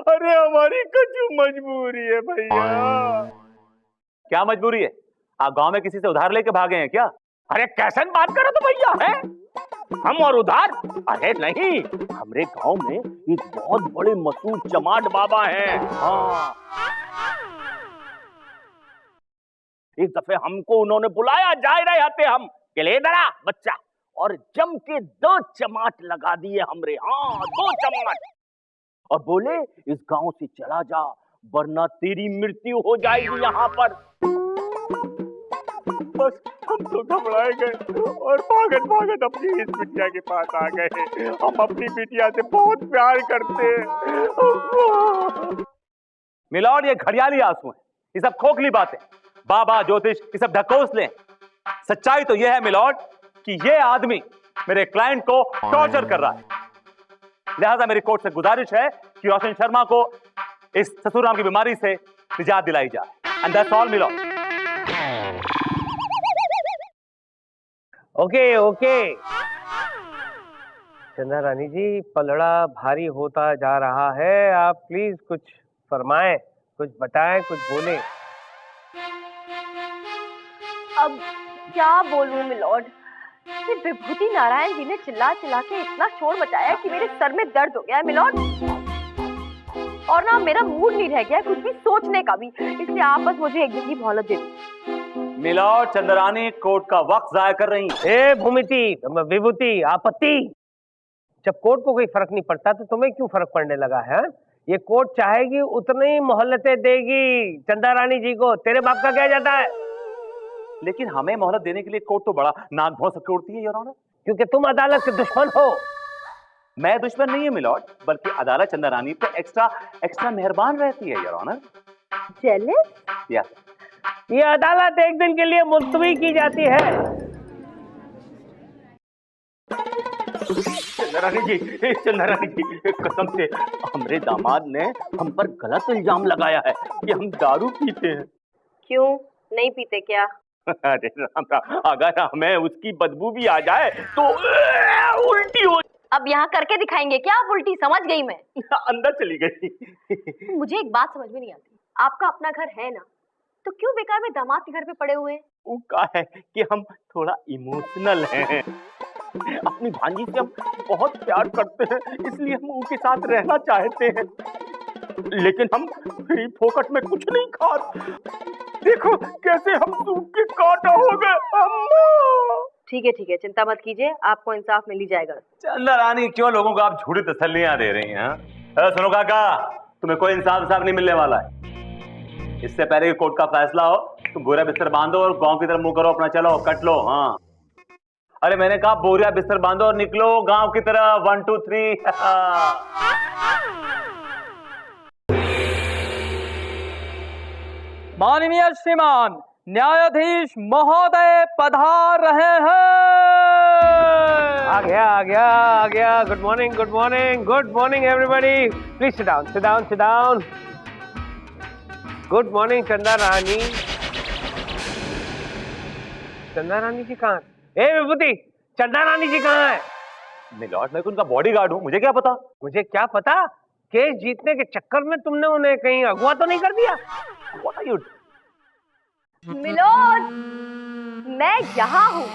Speaker 8: अरे हमारी कछु मजबूरी है भैया।
Speaker 3: क्या मजबूरी है? आप गांव में किसी से उधार लेके भागे हैं क्या?
Speaker 8: अरे कैसे बात करो तो भैया, है हम और उधार? अरे नहीं, हमारे गांव में एक बहुत बड़े मशहूर चमाट बाबा हैं। हाँ, एक दफे हमको उन्होंने बुलाया, जा रहे थे हम के ले डरा बच्चा, और जम के 2 चमाट लगा दिए हमरे। हाँ, 2 चमाट, और बोले इस गांव से चला जा वरना तेरी मृत्यु हो जाएगी यहाँ पर। बस हम तो घबराए गए और भागत भागत अपनी इस बिटिया के पास आ गए। हम अपनी बिटिया से बहुत प्यार करते हैं।
Speaker 3: मिलॉर्ड, ये घड़ियाली आंसू हैं, ये सब खोखली बातें, बाबा ज्योतिष ये सब ढकोस लें। सच्चाई तो यह है मिलॉर्ड कि ये आदमी मेरे क्लाइंट को टॉर्चर कर रहा है। लिहाजा मेरी कोर्ट से गुजारिश है कि रोशन शर्मा को इस ससुराम की बीमारी से निजात दिलाई जाए। And that's all milord.
Speaker 1: Okay okay Chanda Rani जी, पलड़ा भारी होता जा रहा है। आप प्लीज कुछ फरमाएं, कुछ बताएं, कुछ बोलें।
Speaker 2: अब क्या बोलूं मिलॉर्ड? ये विभूति नारायण जी ने चिल्ला चिल्ला के इतना शोर मचाया कि मेरे सर में दर्द हो गया है मिलॉर्ड, और ना मेरा मूड नहीं रह गया कुछ भी सोचने का भी, इसलिए आप बस मुझे एक दिन की मोहलत दे दीजिए।
Speaker 3: मिलॉर्ड, चंद्रानी कोर्ट का वक्त जाया कर रही है।
Speaker 1: ए भूमिति, विभूति, आपत्ति। जब कोर्ट को कोई फर्क नहीं पड़ता तो तुम्हें क्यों फर्क पड़ने लगा है? ये कोर्ट चाहेगी उतनी ही मोहलतें देगी चंदा रानी जी को। तेरे बाप का क्या जाता है?
Speaker 3: लेकिन हमें मोहलत देने के लिए कोर्ट तो बड़ा नाक भौं सबके उड़ती है योर ऑनर।
Speaker 1: क्योंकि तुम अदालत के दुश्मन हो।
Speaker 3: मैं दुश्मन नहीं है मिलॉर्ड, बल्कि अदालत चंदा रानी पे एक्स्ट्रा मेहरबान रहती है योर ऑनर।
Speaker 2: जेलस?
Speaker 3: यस।
Speaker 1: ये अदालत एक दिन के लिए मुलतवी की जाती है।
Speaker 8: चंद्रानी जी, कसम से हमारे दामाद ने हम पर गलत इल्जाम लगाया है कि हम दारू पीते हैं।
Speaker 2: क्यों नहीं पीते क्या?
Speaker 8: अरे राम राम, अगर हमें उसकी बदबू भी आ जाए तो उल्टी हो।
Speaker 2: अब यहाँ करके दिखाएंगे क्या आप उल्टी? समझ गई मैं।
Speaker 8: अंदर चली गई।
Speaker 2: मुझे एक बात समझ में नहीं आती, आपका अपना घर है ना, तो क्यों बेकार में दामाद के घर पे पड़े हुए हैं?
Speaker 8: वो कहा है कि हम थोड़ा इमोशनल हैं। अपनी भांजी से हम बहुत प्यार करते हैं, इसलिए हम उनके साथ रहना चाहते हैं। लेकिन हम फ्री फोकट में कुछ नहीं खाते। देखो कैसे हम सूख के काटा हो गए। अम्मा!
Speaker 2: ठीक है, चिंता मत कीजिए, आपको इंसाफ मिल ही जाएगा।
Speaker 3: चंदा रानी, क्यों लोगों को आप झूठी तसल्लियां दे रही हैं? सुनो काका, तुम्हें कोई इंसाफ नहीं मिलने वाला है। इससे पहले कि कोर्ट का फैसला हो, तुम बोरिया बिस्तर बांधो और गांव की तरफ मुंह करो अपना, चलो कट लो। हाँ, अरे मैंने कहा बोरिया बिस्तर बांधो और निकलो गांव की तरफ। 1 2 3।
Speaker 9: माननीय श्रीमान न्यायाधीश महोदय पधार रहे हैं।
Speaker 1: आ आ गया। Good morning everybody. Please sit down. Good morning Chanda रानी। चंदा रानी जी कहाँ है? ए विभूति, चंदा रानी जी कहाँ है?
Speaker 3: मिलॉर्ड, मैं उनका बॉडीगार्ड हूँ, मुझे क्या पता?
Speaker 1: मुझे क्या पता? केस जीतने के चक्कर में तुमने उन्हें कहीं अगवा तो नहीं कर दिया?
Speaker 3: What are you?
Speaker 2: मिलोड, मैं यहाँ हूँ।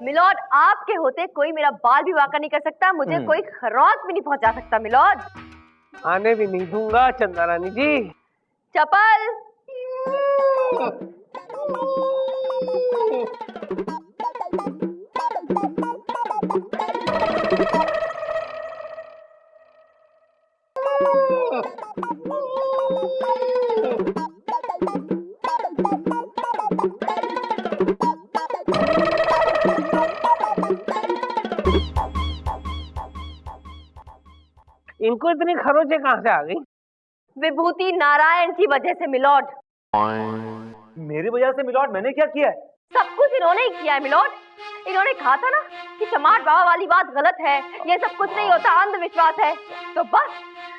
Speaker 2: मिलोड, आपके होते कोई मेरा बाल भी वाका नहीं कर सकता, मुझे कोई खरोंच भी नहीं पहुंचा सकता। मिलोड,
Speaker 1: आने भी नहीं दूंगा चंदा रानी जी।
Speaker 2: चपल।
Speaker 1: इनको इतनी खरोचे कहाँ से आ गई?
Speaker 2: विभूति नारायण की वजह से मिलोड।
Speaker 3: मेरी वजह से मिलॉर्ड? मैंने क्या किया है?
Speaker 2: सब कुछ इन्होंने ही किया है मिलोड। इन्होंने कहा था ना कि चमाट बाबा वाली बात गलत है, ये सब कुछ नहीं होता, अंधविश्वास है। तो बस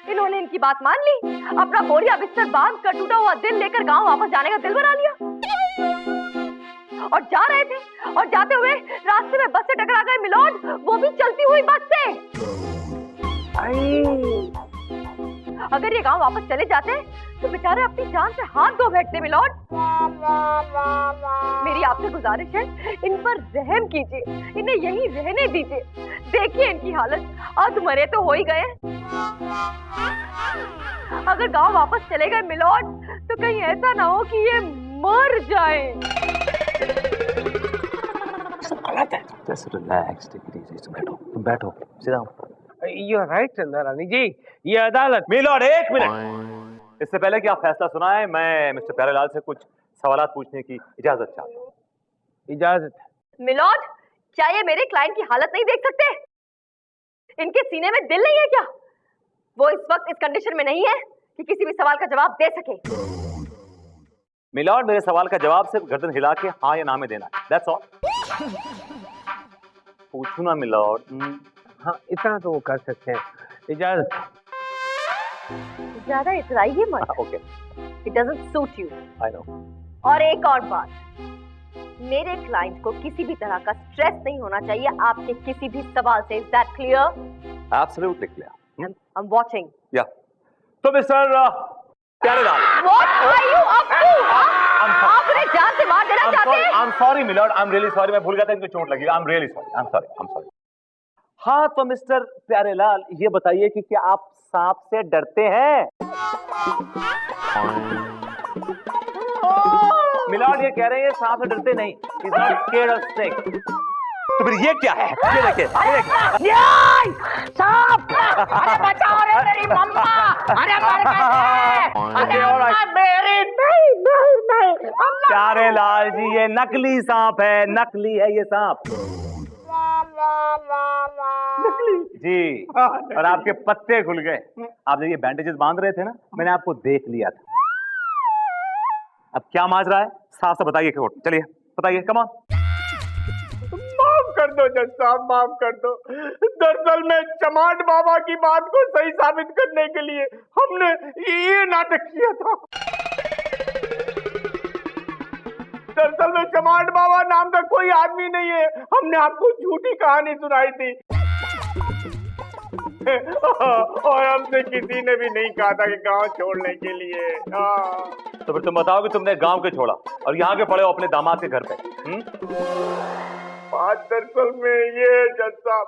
Speaker 2: इन्होंने इनकी बात मान ली, अपना बोरिया बिस्तर बांध कर टूटा हुआ दिल लेकर गांव वापस जाने का दिल बना लिया। और जा रहे थे, और जाते हुए रास्ते में बस से टकरा गए मिलोड, वो भी चलती हुई बस से। अगर ये गांव वापस चले जाते तो बेचारे अपनी जान से हाथ धो बैठते। मिलोड, मेरी आपसे गुजारिश है, इन पर रहम कीजिए, इन्हें यहीं रहने दीजिए। देखिए इनकी हालत, आज मरे तो हो ही गए, अगर गांव वापस चले गए मिलोड तो कहीं ऐसा ना हो कि ये मर जाए।
Speaker 3: Just relax, take it easy. तुम बैठो, sit down.
Speaker 1: You're right चंदा रानी जी, ये अदालत।
Speaker 3: मिलॉर्ड, एक मिनट। इससे पहले कि आप फैसला सुनाएं, मैं मिस्टर प्यारेलाल से कुछ सवालात पूछने की इजाजत चाहता हूँ।
Speaker 1: इजाजत है।
Speaker 2: मिलोड, क्या ये मेरे क्लाइंट की हालत नहीं देख सकते? इनके सीने में दिल नहीं है क्या? वो इस वक्त इस कंडीशन में नहीं है कि किसी भी सवाल का जवाब दे सके।
Speaker 3: मिलॉर्ड, मेरे सवाल का जवाब सिर्फ गर्दन हिला के हाँ या ना में देना है, दैट्स ऑल। पूछू ना मिलॉर्ड।
Speaker 1: हाँ, इतना तो वो कर सकते हैं। इजाजत।
Speaker 2: ज्यादा इतराइए मत।
Speaker 3: Okay.
Speaker 2: It doesn't suit you.
Speaker 3: I know.
Speaker 2: और एक और बात, मेरे क्लाइंट को किसी भी तरह का स्ट्रेस नहीं होना चाहिए आपके किसी भी सवाल से। Is that clear?
Speaker 3: Absolutely clear.
Speaker 2: I'm watching.
Speaker 3: Yeah. तो mister Pyarelal.
Speaker 2: What are you up to? आप उन्हें जान से मार देना चाहते हैं?
Speaker 3: I'm sorry milord, I'm really sorry, मैं भूल गया था इनको चोट लगी। I'm really sorry. I'm sorry. हाँ, तो मिस्टर प्यारेलाल, ये बताइए कि क्या आप सांप से डरते हैं? मिलॉर्ड ये कह रहे हैं सांप से डरते नहीं। He's not scared of snake. तो फिर ये क्या है? ये देखिए।
Speaker 5: सांप! अरे बचाओ रे मेरी मम्मा! अरे मर गए! अरे अम्मा मेरी! नहीं!
Speaker 3: प्यारेलाल जी, ये नकली सांप है, नकली है ये सांप। जी, और आपके पत्ते खुल गए। आप देखिए बैंडेजेस बांध रहे थे ना, मैंने आपको देख लिया था। अब क्या माजरा है, साफ से बताइए। चलिए बताइए, कम ऑन।
Speaker 8: माफ कर दो जज साहब, माफ कर दो। दरअसल में चमाट बाबा की बात को सही साबित करने के लिए हमने ये नाटक किया था। दरअसल में चमाट बाबा नाम का कोई आदमी नहीं है, हमने आपको झूठी कहानी सुनाई थी। और हमसे किसी ने भी नहीं कहा था कि गांव छोड़ने के लिए।
Speaker 3: तो फिर तुम बताओ कि तुमने गांव के छोड़ा और यहाँ के पड़े हो अपने दामाद के घर पे।
Speaker 8: बात दरअसल में ये जज साहब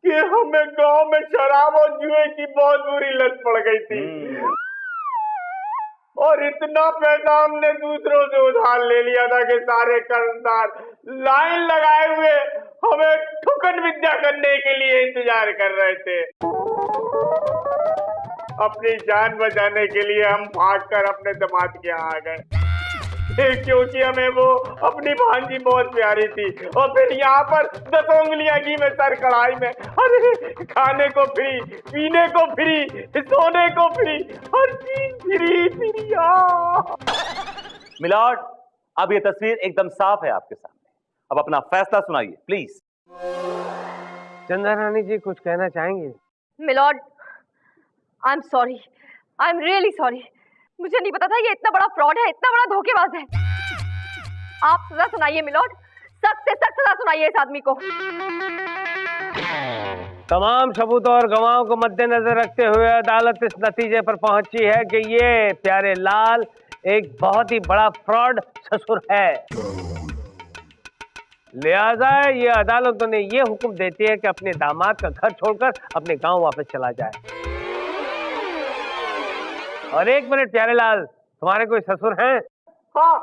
Speaker 8: कि हमें गांव में शराब और जुए की बहुत बुरी लत पड़ गई थी, और इतना पैसा हमने दूसरों से उधार ले लिया था कि सारे कर्जदार लाइन लगाए हुए हमें ठुकन विद्या करने के लिए इंतजार कर रहे थे। अपनी जान बचाने के लिए हम भागकर अपने दामाद के यहाँ आ गए, क्योंकि हमें वो अपनी भांजी बहुत प्यारी थी। और फिर यहाँ पर 10 उंगलियां घी में, सर कढ़ाई में, अरे खाने को फ्री, पीने को फ्री, सोने को फ्री, हर चीज फ्री।
Speaker 3: मिलॉर्ड, अब ये तस्वीर एकदम साफ है आपके सामने। अब अपना फैसला सुनाइए प्लीज।
Speaker 1: चंदा रानी जी कुछ कहना चाहेंगे?
Speaker 2: Milord, I am sorry, I am really sorry. मुझे नहीं पता था ये इतना बड़ा फ्रॉड है, इतना बड़ा धोखेबाज है। आप सजा सुनाइए मिलॉर्ड, सख्त से सख्त सजा सुनाइए इस आदमी को।
Speaker 1: तमाम सबूतों और गवाहों को मद्देनजर रखते हुए अदालत इस नतीजे पर पहुंची है कि ये प्यारे लाल एक बहुत ही बड़ा फ्रॉड ससुर है। लिहाजा ये अदालत उन्हें ये हुक्म देती है कि अपने दामाद का घर छोड़कर अपने गांव वापस चला जाए। और एक मिनट प्यारे लाल, तुम्हारे कोई ससुर हैं?
Speaker 8: हाँ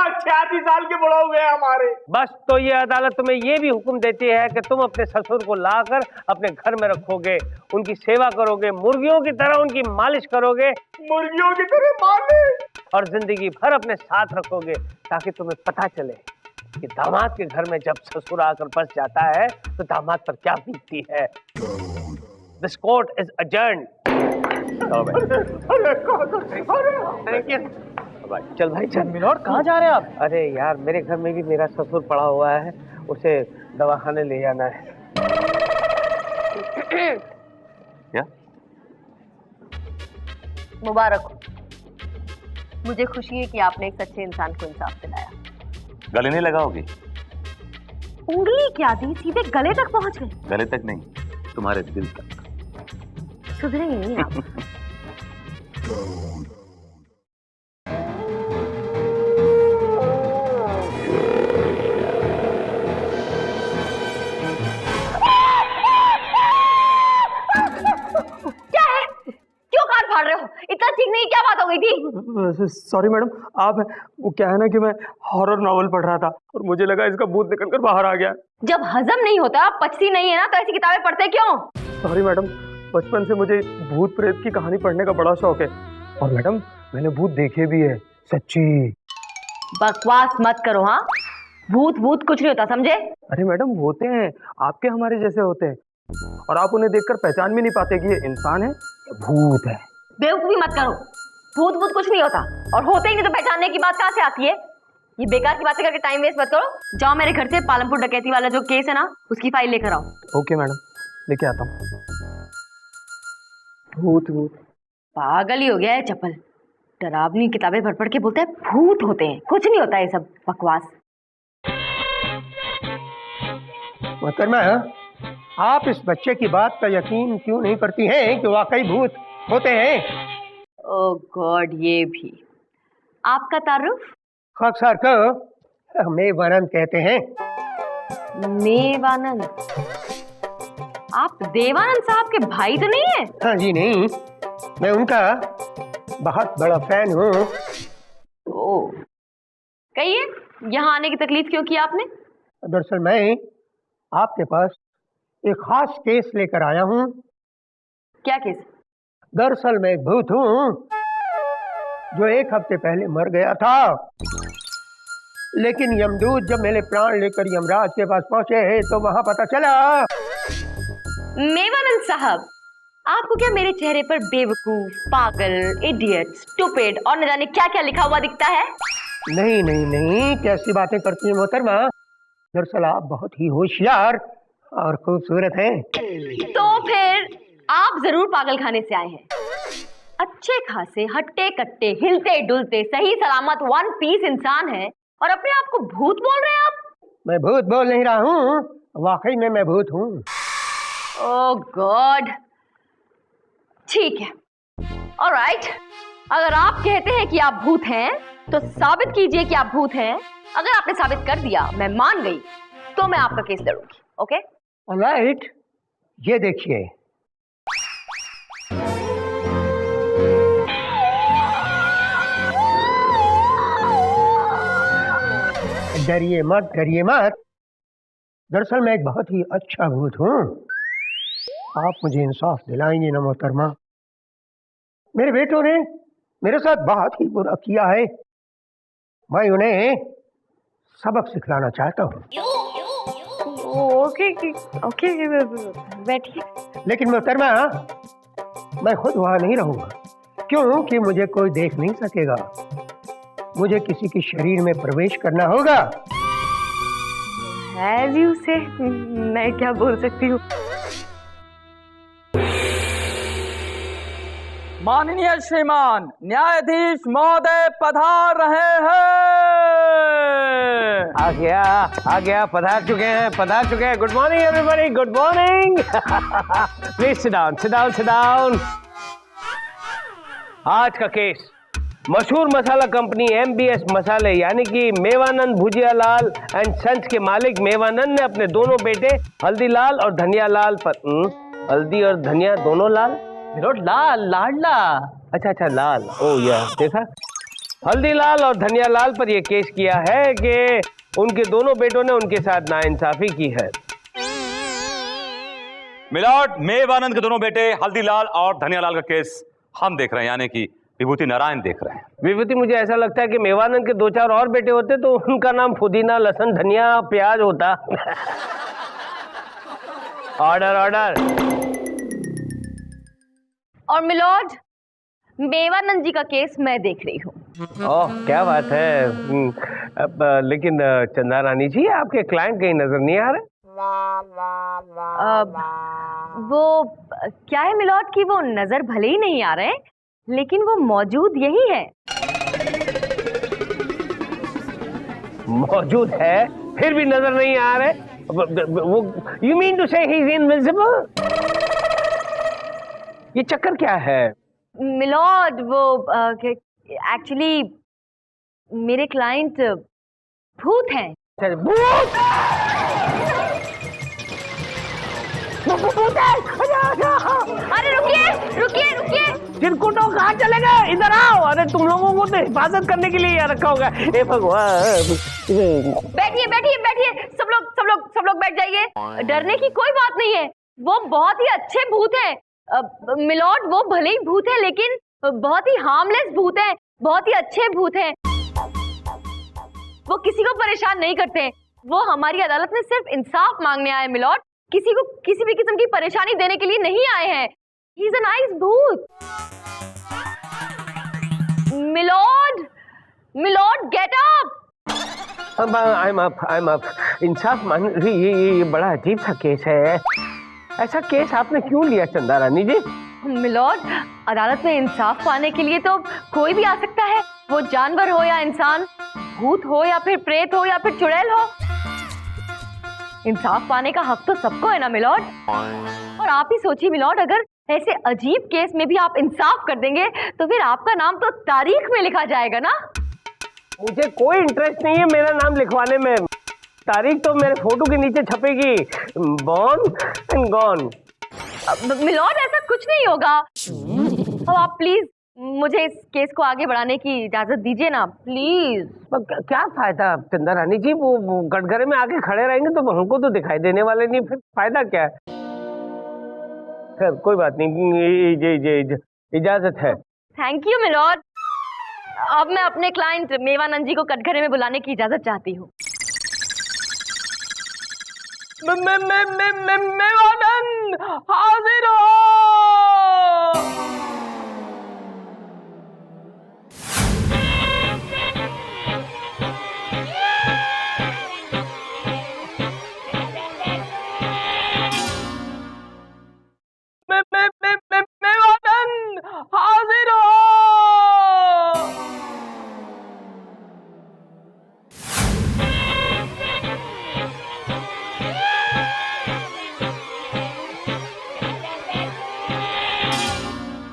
Speaker 8: 86 साल के बड़ा हो गए हमारे।
Speaker 1: बस तो ये अदालत तुम्हें ये भी हुक्म देती है कि तुम अपने ससुर को लाकर अपने घर में रखोगे, उनकी सेवा करोगे, मुर्गियों की तरह उनकी मालिश करोगे,
Speaker 8: मुर्गियों की तरह मालिश,
Speaker 1: और जिंदगी भर अपने साथ रखोगे, ताकि तुम्हें पता चले कि दामाद के घर में जब ससुर आकर बस जाता है तो दामाद पर क्या बीतती है। This court is adjourned. Thank you. चल भाई चल।
Speaker 4: मिलॉर्ड कहाँ जा रहे हैं आप?
Speaker 1: अरे यार मेरे घर में भी मेरा ससुर पड़ा हुआ है, उसे दवाखाने ले जाना है।
Speaker 3: क्या?
Speaker 2: मुबारक हो, मुझे खुशी है कि आपने एक सच्चे इंसान को इंसाफ दिलाया।
Speaker 3: गले नहीं लगाओगी?
Speaker 2: उंगली क्या दी, सीधे गले तक पहुंच गए।
Speaker 3: गले तक नहीं, तुम्हारे दिल तक।
Speaker 2: सुधरेंगे नहीं आप। क्या है, क्यों कान फाड़ रहे हो? इतना ठीक नहीं, क्या बात हो गई थी?
Speaker 8: सॉरी मैडम, आप वो क्या है ना कि मैं हॉरर नॉवल पढ़ रहा था और मुझे लगा इसका भूत निकलकर बाहर आ गया।
Speaker 2: जब हजम नहीं होता, पचती नहीं है ना, तो ऐसी किताबें पढ़ते क्यों?
Speaker 8: सॉरी मैडम, बचपन से मुझे भूत प्रेत की कहानी पढ़ने का बड़ा शौक है और मैडम मैंने भूत देखे भी है, सच्ची।
Speaker 2: बकवास मत करो। हाँ, भूत भूत कुछ नहीं होता, समझे?
Speaker 8: अरे मैडम होते हैं, आपके हमारे जैसे होते हैं, और आप उन्हें देखकर पहचान भी नहीं पाते कि ये इंसान है या भूत है।
Speaker 2: बेवकूफी मत करो, भूत भूत कुछ नहीं होता, और होते ही नहीं तो पहचानने की बात कहाँ से आती है? ये बेकार की बातें करके टाइम वेस्ट मत करो। जाओ मेरे घर से पालमपुर डकैती वाला जो केस है ना, उसकी फाइल लेकर आओ।
Speaker 8: ओके मैडम, लेके आता हूँ। भूत भूत
Speaker 2: पागल ही हो गया है चप्पल, डरावनी किताबें पढ़ पढ़ के बोलता है भूत होते हैं, कुछ नहीं होता, ये सब बकवास।
Speaker 9: मोहतरमा, आप इस बच्चे की बात का यकीन क्यों नहीं करती हैं कि वाकई भूत होते हैं?
Speaker 2: ओह गॉड, ये भी आपका तारुफ?
Speaker 9: खाकसार को मेवानंद कहते हैं।
Speaker 2: मेवानंद? आप देवानंद साहब के भाई तो नहीं है?
Speaker 9: हाँ जी नहीं, मैं उनका बहुत बड़ा फैन हूँ।
Speaker 2: ओह, कहिए यहाँ आने की तकलीफ क्यों की आपने?
Speaker 9: दरअसल मैं आपके पास एक खास केस लेकर आया हूँ।
Speaker 2: क्या केस?
Speaker 9: दरअसल मैं एक भूत हूँ जो 1 हफ्ते पहले मर गया था, लेकिन यमदूत जब मेरे प्राण लेकर यमराज के पास पहुंचे तो वहां पता चला।
Speaker 2: मेवानंद साहब, आपको क्या मेरे चेहरे पर बेवकूफ, पागल, इडियट, स्टूपिड और न जाने क्या क्या लिखा हुआ दिखता है?
Speaker 9: नहीं नहीं नहीं, कैसी बातें करती हैं मोहतरमा। दरअसल आप बहुत ही होशियार और खूबसूरत हैं।
Speaker 2: तो फिर आप जरूर पागल खाने से आए हैं। अच्छे खासे हट्टे कट्टे हिलते डुलते सही सलामत वन पीस इंसान है और अपने आप को भूत बोल रहे हैं आप?
Speaker 9: मैं भूत बोल नहीं रहा हूँ, वाकई में मैं भूत हूँ।
Speaker 2: ओह गॉड, ठीक है, ऑलराइट। अगर आप कहते हैं कि आप भूत हैं तो साबित कीजिए कि आप भूत हैं। अगर आपने साबित कर दिया, मैं मान गई, तो मैं आपका केस लड़ूंगी। ओके?
Speaker 9: ऑलराइट, ये देखिए। डरिए मत, डरिए मत। दरअसल मैं एक बहुत ही अच्छा भूत हूँ। आप मुझे इंसाफ दिलाएंगे ना मोहतरमा? मेरे बेटों ने मेरे साथ बहुत ही बुरा किया है, मैं उन्हें सबक सिखलाना चाहता हूँ।
Speaker 2: ओके ओके, बैठिए।
Speaker 9: लेकिन मोहतरमा, मैं खुद वहाँ नहीं रहूँगा, क्योंकि मुझे कोई देख नहीं सकेगा। मुझे किसी के शरीर में प्रवेश करना होगा।
Speaker 2: एज यू से, मैं क्या बोल सकती हूँ।
Speaker 10: माननीय श्रीमान न्यायाधीश महोदय पधार रहे हैं।
Speaker 1: आ गया, पधार चुके हैं। Good morning everybody, good morning. Please sit down. आज का केस मशहूर मसाला कंपनी MBS मसाले यानी कि मेवानंद भुजियालाल एंड सन्स के मालिक मेवानंद ने अपने दोनों बेटे हल्दीलाल और धनियालाल पर हल्दी और धनिया दोनों लाल,
Speaker 10: लाडला।
Speaker 1: अच्छा लाल, ओ या देखा, हल्दीलाल और धनियालाल पर यह केस किया है कि उनके दोनों बेटों ने उनके साथ नाइंसाफी की है।
Speaker 3: मिलॉर्ड, मेवानंद के दोनों बेटे हल्दीलाल और धनियालाल का केस हम देख रहे हैं, यानी कि विभूति नारायण देख रहे हैं।
Speaker 1: विभूति, मुझे ऐसा लगता है कि मेवानंद के 2-4 और बेटे होते तो उनका नाम पुदीना, लहसुन, धनिया, प्याज होता। ऑर्डर।
Speaker 2: और मिलॉर्ड, मेवानंद जी का केस मैं देख रही हूँ।
Speaker 1: ओह, क्या बात है। लेकिन चंदा रानी जी, आपके क्लाइंट कहीं नजर नहीं आ रहे?
Speaker 2: वो क्या है मिलॉर्ड कि वो नजर भले ही नहीं आ रहे, लेकिन वो मौजूद यही है।
Speaker 1: मौजूद है फिर भी नजर नहीं आ रहे? वो यू मीन टू से ही इज इनविजिबल? ये चक्कर क्या है?
Speaker 2: मिलॉर्ड, वो एक्चुअली मेरे क्लाइंट भूत हैं।
Speaker 1: भूत?
Speaker 2: अरे रुकिए।
Speaker 1: चिरकुटो कहाँ चले गए? इधर आओ। अरे तुम लोगों को तो हिफाजत करने के लिए यहाँ रखा होगा। हे भगवान।
Speaker 2: बैठिए। सब लोग बैठ जाइए। डरने की कोई बात नहीं है। वो बहुत ही अच्छे भूत हैं। मिलॉर्ड, वो भले ही भूत है लेकिन बहुत ही हार्मलेस भूत हैं, बहुत ही अच्छे भूत हैं। वो किसी को परेशान नहीं करते। वो हमारी अदालत में सिर्फ इंसाफ मांगने आए मिलॉर्ड, किसी को किसी भी किस्म की परेशानी देने के लिए नहीं आए हैं। ही इज अ नाइस भूत। Milord get up.
Speaker 1: I'm up. इंसाफ मांग रही, ये बड़ा अजीब सा केस है। ऐसा केस आपने क्यों लिया चंदा रानी जी?
Speaker 2: मिलॉर्ड, अदालत में इंसाफ पाने के लिए तो कोई भी आ सकता है, वो जानवर हो या इंसान, भूत हो या फिर प्रेत हो या फिर चुड़ैल हो। इंसाफ पाने का हक तो सबको है ना मिलॉर्ड। और आप ही सोचिए मिलॉर्ड, अगर ऐसे अजीब केस में भी आप इंसाफ कर देंगे तो फिर आपका नाम तो तारीख में लिखा जाएगा ना।
Speaker 1: मुझे कोई इंटरेस्ट नहीं है मेरा नाम लिखवाने में। तारीख तो मेरे फोटो के नीचे छपेगी, बॉर्न एंड गॉन।
Speaker 2: मिलॉर्ड, ऐसा कुछ नहीं होगा। अब आप प्लीज मुझे इस केस को आगे बढ़ाने की इजाजत दीजिए ना, प्लीज।
Speaker 1: क्या फायदा चंदा रानी जी, वो कटघरे में आके खड़े रहेंगे तो हमको तो दिखाई देने वाले नहीं, फिर फायदा क्या है? खैर कोई बात नहीं, इजाजत है।
Speaker 2: Thank you milord. अब मैं अपने क्लाइंट मेवानंद जी को कटघरे में बुलाने की इजाजत चाहती हूँ।
Speaker 10: मेवानंद हाजिर हो। मेवानंद हाजिर हो।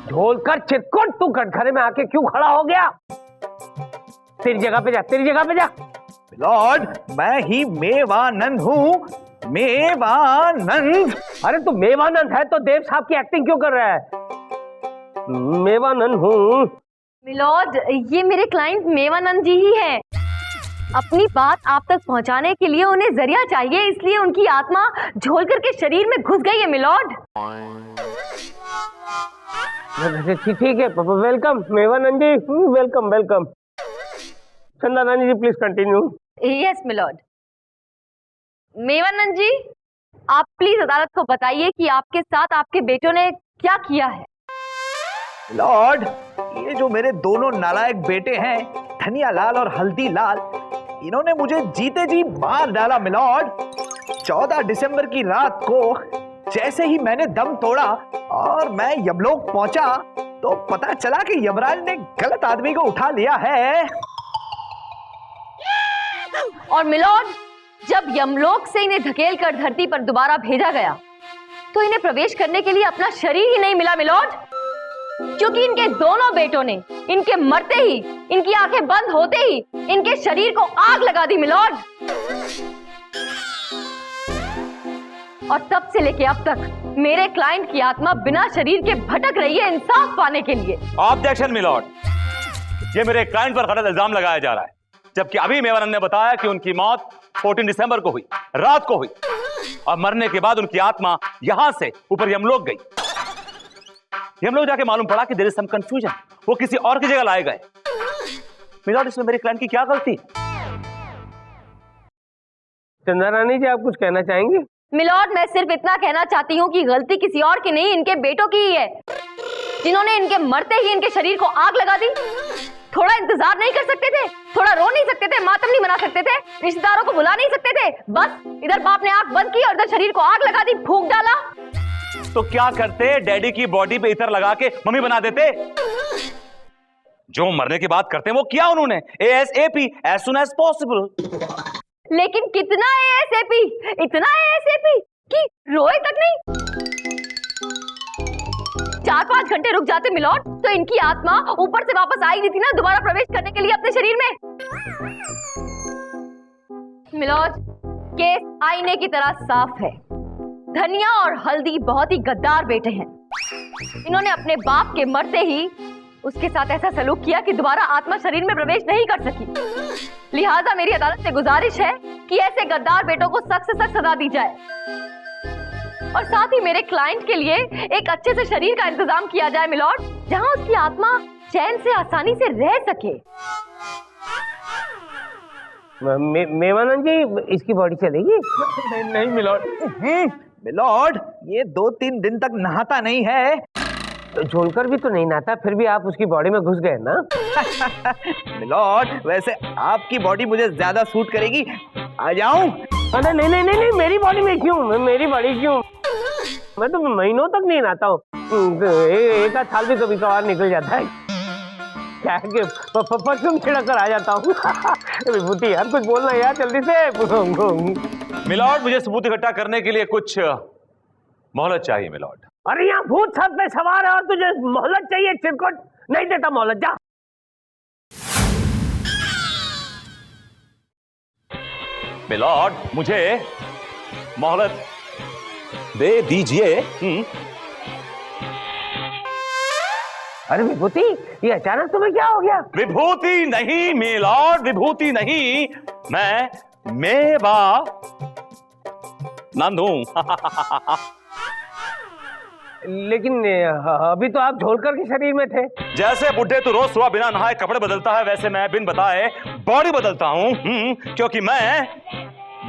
Speaker 1: ढोलकर चिरकुट, तू कटघरे में आके क्यों खड़ा हो गया? तेरी जगह पे जा।
Speaker 8: लॉर्ड, मैं ही मेवानंद हूँ। मेवानंद।
Speaker 1: अरे तू मेवानंद है तो देव साहब की एक्टिंग क्यों कर रहा है? मेवानंद हूँ।
Speaker 2: मिलॉर्ड, ये मेरे क्लाइंट मेवानंद जी ही हैं। अपनी बात आप तक पहुंचाने के लिए उन्हें जरिया चाहिए, इसलिए उनकी आत्मा झोलकर के शरीर में घुस गई है मिलॉर्ड।
Speaker 1: ठीक है, welcome मेवानंद ji, welcome. Chanda Rani ji please continue.
Speaker 2: Yes milord. Mewanand ji, आप प्लीज अदालत को बताइए कि आपके साथ आपके बेटों ने क्या किया है।
Speaker 8: लॉर्ड, ये जो मेरे दोनों नालायक बेटे हैं, धनियालाल और हल्दीलाल, इन्होंने मुझे जीते जी मार डाला मिलॉर्ड।
Speaker 11: 14 दिसंबर की रात को जैसे ही मैंने दम तोड़ा और मैं यमलोक पहुंचा तो पता चला कि यमराज ने गलत आदमी को उठा लिया है।
Speaker 2: और मिलॉर्ड, जब यमलोक से इन्हें धकेल कर धरती पर दोबारा भेजा गया तो इन्हें प्रवेश करने के लिए अपना शरीर ही नहीं मिला मिलॉर्ड, क्योंकि इनके दोनों बेटों ने इनके मरते ही, इनकी आंखें बंद होते ही इनके शरीर को आग लगा दी मिलॉर्ड। और तब से लेके अब तक मेरे क्लाइंट की आत्मा बिना शरीर के भटक रही है इंसाफ पाने के लिए।
Speaker 3: ऑब्जेक्शन मिलॉर्ड, ये मेरे क्लाइंट पर गलत इल्जाम लगाया जा रहा है, जबकि अभी मेवानंद ने बताया कि उनकी मौत 14 दिसंबर को हुई, रात को हुई, और मरने के बाद उनकी आत्मा यहां से ऊपर यमलोक गई। यमलोक जाके मालूम पड़ा कि देयर इज सम कंफ्यूजन, वो किसी और की जगह लाए गए। मिलॉर्ड, इसमें मेरे क्लाइंट की क्या गलती?
Speaker 1: चंदा रानी जी, आप कुछ कहना चाहेंगे?
Speaker 2: मिलॉर्ड, मैं सिर्फ इतना कहना चाहती हूँ कि गलती किसी और की नहीं, इनके बेटों की ही है, जिन्होंने इनके मरते ही इनके शरीर को आग लगा दी। थोड़ा इंतजार नहीं कर सकते थे? थोड़ा रो नहीं सकते थे? मातम नहीं मना सकते थे? रिश्तेदारों को बुला नहीं सकते थे? बस इधर बाप ने आंख बंद की और इधर शरीर को आग लगा दी, फूंक डाला।
Speaker 3: तो क्या करते? डैडी की बॉडी पे इतर लगा के मम्मी बना देते। जो मरने की बात करते हैं वो किया उन्होंने, ASAP, as soon as possible।
Speaker 2: लेकिन कितना ASAP? इतना ASAP कि रोए तक नहीं। 4-5 घंटे रुक जाते मिलॉर्ड तो इनकी आत्मा ऊपर से वापस आई नहीं थी ना दोबारा प्रवेश करने के लिए अपने शरीर में। मिलॉर्ड, केस आईने की तरह साफ है। धनिया और हल्दी बहुत ही गद्दार बेटे हैं। इन्होंने अपने बाप के मरते ही उसके साथ ऐसा सलूक किया कि दोबारा आत्मा शरीर में प्रवेश नहीं कर सकी। लिहाजा मेरी अदालत से गुजारिश है कि ऐसे गद्दार बेटों को सख्त से सख्त सजा दी जाए और साथ ही मेरे क्लाइंट के लिए एक अच्छे से शरीर का इंतजाम किया जाए मिलॉर्ड, जहां उसकी आत्मा चैन से आसानी से रह सके।
Speaker 1: मेवानंद जी, इसकी बॉडी चलेगी?
Speaker 11: नहीं मिलॉर्ड। मिलॉर्ड, ये 2-3 दिन तक नहाता नहीं है।
Speaker 1: झोलकर भी तो नहीं नहाता, फिर भी आप उसकी बॉडी में घुस गए ना।
Speaker 11: मिलॉर्ड, वैसे आपकी बॉडी मुझे ज्यादा सूट करेगी, आ जाऊं?
Speaker 1: अरे नहीं नहीं नहीं नहीं, मेरी बॉडी में क्यों? मेरी बॉडी क्यों? मैं तो महीनों तक नहीं नहाता हूँ, एक आध साल भी कभी कभार निकल जाता है। क्या है कि परफ्यूम छिड़क कर आ जाता हूँ। विभूति यार, कुछ बोलना यार जल्दी से।
Speaker 3: मिलॉर्ड, मुझे सबूत इकट्ठा करने के लिए कुछ मोहलत चाहिए मिलॉर्ड।
Speaker 1: अरे यहाँ भूत छत पे सवार है और तुझे मोहलत चाहिए? चिरकुट, नहीं देता मोहलत, जा।
Speaker 3: मिलॉर्ड, मुझे मोहलत दे दीजिए।
Speaker 1: अरे विभूति, ये अचानक तुम्हें क्या हो गया?
Speaker 3: विभूति नहीं मिलॉर्ड, विभूति नहीं, मैं मेवा नंद हूं।
Speaker 1: लेकिन अभी तो आप झोलकर के शरीर में थे।
Speaker 3: जैसे बुढ़े तो रोज सुबह बिना नहाए कपड़े बदलता है, वैसे मैं बिन बताए बॉडी बदलता हूँ, क्योंकि मैं